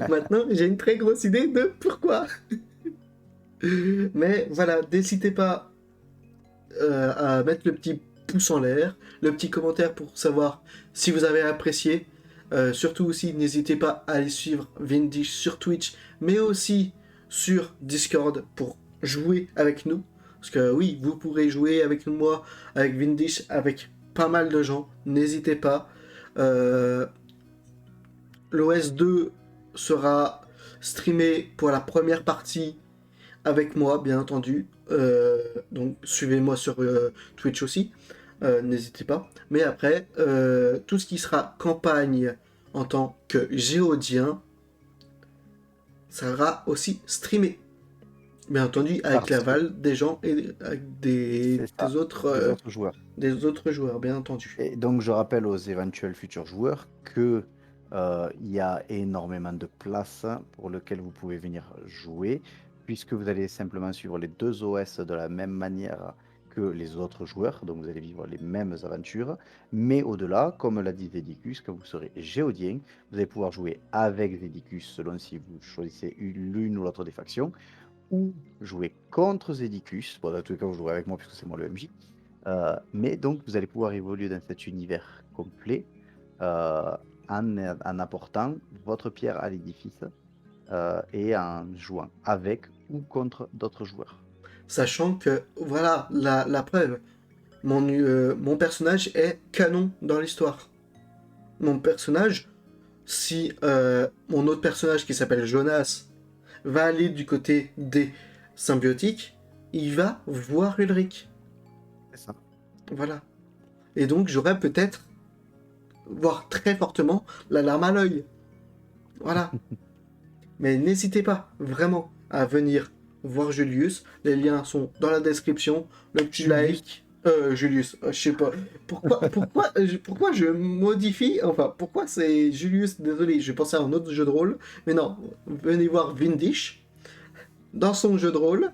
Maintenant, j'ai une très grosse idée de pourquoi. Mais voilà, n'hésitez pas à mettre le petit pouce en l'air, le petit commentaire pour savoir si vous avez apprécié. Surtout aussi, n'hésitez pas à aller suivre Vindish sur Twitch, mais aussi sur Discord pour jouer avec nous. Parce que oui, vous pourrez jouer avec moi, avec Vindish, avec pas mal de gens. N'hésitez pas. Euh, L'OS 2 sera streamé pour la première partie avec moi, bien entendu. Donc suivez-moi sur Twitch aussi. N'hésitez pas. Mais après, tout ce qui sera campagne en tant que géodien sera aussi streamé. Bien entendu, avec Parce que l'aval des gens et avec c'est ça, des autres joueurs. des autres joueurs, bien entendu. Et donc, je rappelle aux éventuels futurs joueurs que il y a énormément de places pour lesquelles vous pouvez venir jouer, puisque vous allez simplement suivre les deux OS de la même manière que les autres joueurs, donc vous allez vivre les mêmes aventures. Mais au-delà, comme l'a dit Zedicus, quand vous serez géodien, vous allez pouvoir jouer avec Zedicus selon si vous choisissez l'une ou l'autre des factions, ou jouer contre Zedicus. Bon, dans tous les cas, vous jouerez avec moi puisque c'est moi le MJ. Mais donc, vous allez pouvoir évoluer dans cet univers complet euh, en apportant votre pierre à l'édifice et en jouant avec ou contre d'autres joueurs. Sachant que, voilà, la preuve. Mon personnage est canon dans l'histoire. Mon personnage, si mon autre personnage qui s'appelle Jonas va aller du côté des symbiotiques, il va voir Ulrich. C'est ça. Voilà. Et donc j'aurais peut-être, voire très fortement, la larme à l'œil. Voilà. Mais n'hésitez pas, vraiment, à venir voir Julius. Les liens sont dans la description. Le petit Julius. like. Julius, je sais pas. Pourquoi je modifie. Enfin, pourquoi c'est Julius. Désolé, je pensais à un autre jeu de rôle. Mais non, venez voir Vindish dans son jeu de rôle,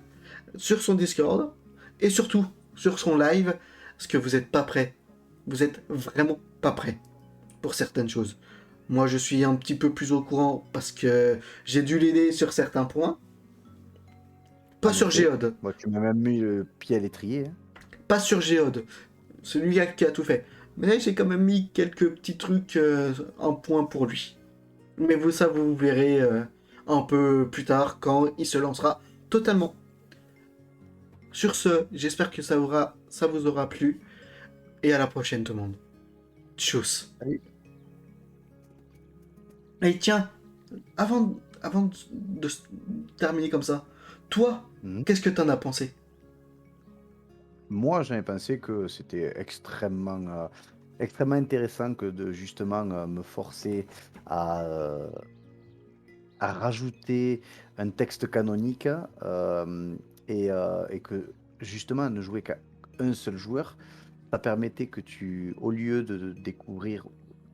sur son Discord, et surtout sur son live, parce que vous n'êtes pas prêt. Vous êtes vraiment pas prêt pour certaines choses. Moi, je suis un petit peu plus au courant parce que j'ai dû l'aider sur certains points. Pas En sur effet. Géode. Moi, tu m'as même mis le pied à l'étrier. Hein. Pas sur Géode. Celui qui a tout fait. Mais j'ai quand même mis quelques petits trucs en point pour lui. Mais ça, vous verrez un peu plus tard quand il se lancera totalement. Sur ce, j'espère que ça vous aura plu. Et à la prochaine, tout le monde. Tchuss. Salut. Et tiens, avant de terminer comme ça, toi, Mhm. qu'est-ce que t'en as pensé? Moi, j'avais pensé que c'était extrêmement intéressant que de justement me forcer à, euh, à rajouter un texte canonique et que justement ne jouer qu'à un seul joueur, ça permettait que tu, au lieu de découvrir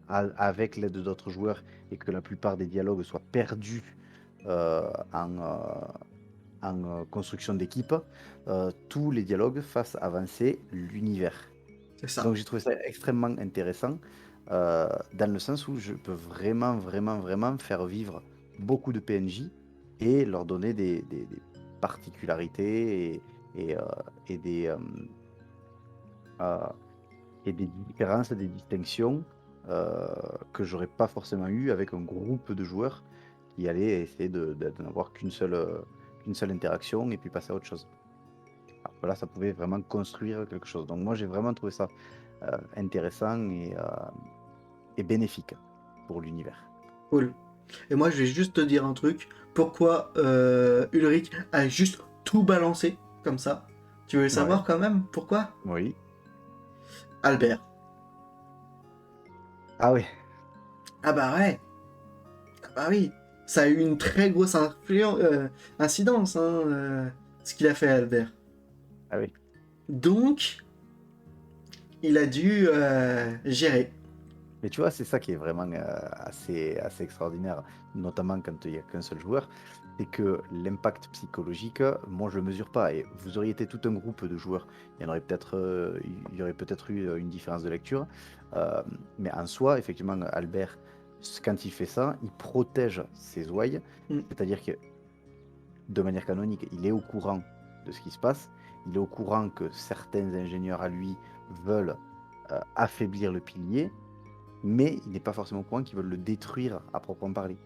avec l'aide d'autres joueurs et que la plupart des dialogues soient perdus euh, en, euh, en construction d'équipe, tous les dialogues fassent avancer l'univers. C'est ça. Donc j'ai trouvé ça extrêmement intéressant dans le sens où je peux vraiment, vraiment, vraiment faire vivre beaucoup de PNJ et leur donner des particularités et, et des, euh, et des différences, des distinctions que j'aurais pas forcément eu avec un groupe de joueurs qui allaient essayer de n'avoir qu'une seule interaction et puis passer à autre chose. Alors que là, ça pouvait vraiment construire quelque chose. Donc moi, j'ai vraiment trouvé ça intéressant et bénéfique pour l'univers. Cool. Et moi, je vais juste te dire un truc. Pourquoi Ulrich a juste tout balancé comme ça? Tu veux le savoir Ouais, quand même? Pourquoi? oui. Albert. Ah oui, Ah bah ouais. Ah bah oui. Ça a eu une très grosse incidence, hein, ce qu'il a fait Albert. ah oui. Donc, il a dû gérer. Mais tu vois, c'est ça qui est vraiment assez extraordinaire, notamment quand il n'y a qu'un seul joueur, c'est que l'impact psychologique, moi je le mesure pas. Et vous auriez été tout un groupe de joueurs, il y aurait peut-être eu une différence de lecture. Euh, mais en soi, effectivement, Albert, quand il fait ça, il protège ses ouailles, Mm. c'est-à-dire que de manière canonique, il est au courant de ce qui se passe il est au courant que certains ingénieurs à lui veulent affaiblir le pilier, mais il n'est pas forcément au courant qu'ils veulent le détruire à proprement parler.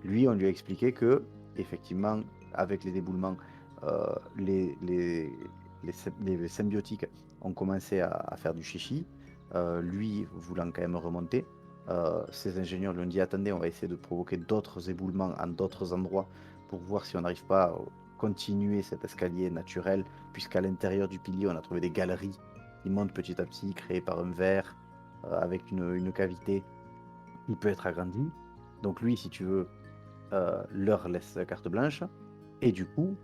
Lui, on lui a expliqué que, effectivement, avec les éboulements, euh, les, les, les symbiotiques ont commencé à faire du chichi. Lui, voulant quand même remonter, ses ingénieurs lui ont dit attendez, on va essayer de provoquer d'autres éboulements en d'autres endroits pour voir si on n'arrive pas à continuer cet escalier naturel, puisqu'à l'intérieur du pilier, on a trouvé des galeries qui montent petit à petit, créées par un verre, avec une cavité qui peut être agrandie. Donc lui, si tu veux, leur laisse carte blanche et du coup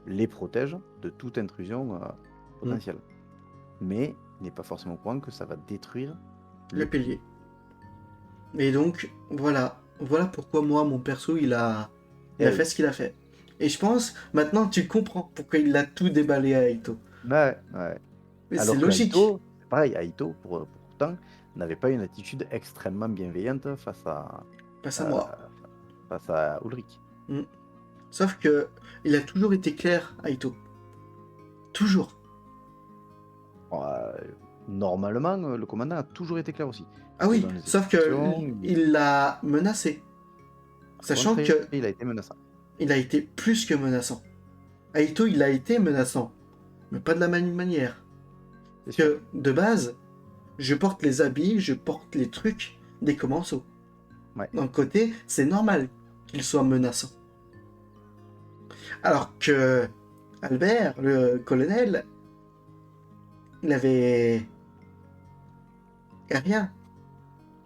les protège de toute intrusion Mm. potentielle. Mais il n'est pas forcément au courant que ça va détruire Le le pilier. pilier. Et donc, voilà. Voilà pourquoi moi, mon perso, il a Eh fait oui. ce qu'il a fait. Et je pense, maintenant, tu comprends pourquoi il a tout déballé à Aito. Ouais, ouais. Mais c'est Alors que logique. Aito, c'est pareil, Aito, pour autant, n'avait pas une attitude extrêmement bienveillante Passe à euh, moi. face à Ulrich. Mm. Sauf que il a toujours été clair, Aito. Toujours. Bon, normalement, le commandant a toujours été clair aussi. Ah Que oui, dans les sauf que explications, il l'a menacé. par Sachant contre, que il a été menaçant. il a été plus que menaçant. Aito, il a été menaçant. Mais pas de la même manière. C'est sûr. Que, de base, je porte les habits, je porte les trucs des commensaux. Ouais. D'un côté, c'est normal qu'il soit menaçant. Alors que Albert, le colonel, il avait rien,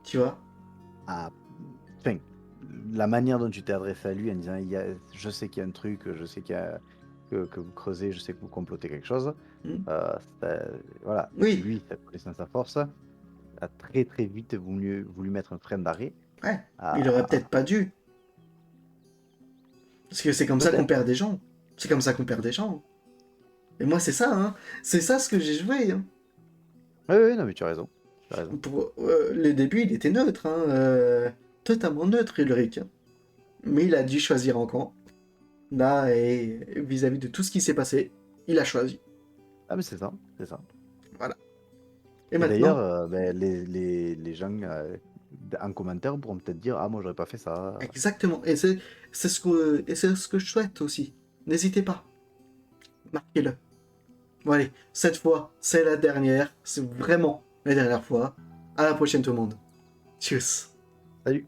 tu vois. Ah, enfin, la manière dont tu t'es adressé à lui en disant je sais qu'il y a un truc, je sais que vous creusez, je sais que vous complotez quelque chose. Hmm. Voilà, Oui, lui, sa connaissance sa force, a très très vite voulu mettre un frein d'arrêt. ouais, il aurait à- peut-être pas dû. Parce que c'est comme ça qu'on Peut-être. perd des gens. C'est comme ça qu'on perd des gens. Et moi, c'est ça, hein. C'est ça ce que j'ai joué, hein. Oui, oui, non, mais tu as raison. Tu as raison. Pour les débuts, il était neutre, hein. Totalement neutre, Ulrich, hein. Mais il a dû choisir en camp. Là, et vis-à-vis de tout ce qui s'est passé, il a choisi. Ah, mais c'est ça, c'est ça. Voilà. Et Et d'ailleurs, maintenant, ben, les gens en commentaire pourront peut-être dire ah, moi, j'aurais pas fait ça. exactement. Et c'est ce que je souhaite aussi. N'hésitez pas. Marquez-le. Bon, allez, cette fois, c'est la dernière. C'est vraiment la dernière fois. À la prochaine, tout le monde. Tchuss. Salut!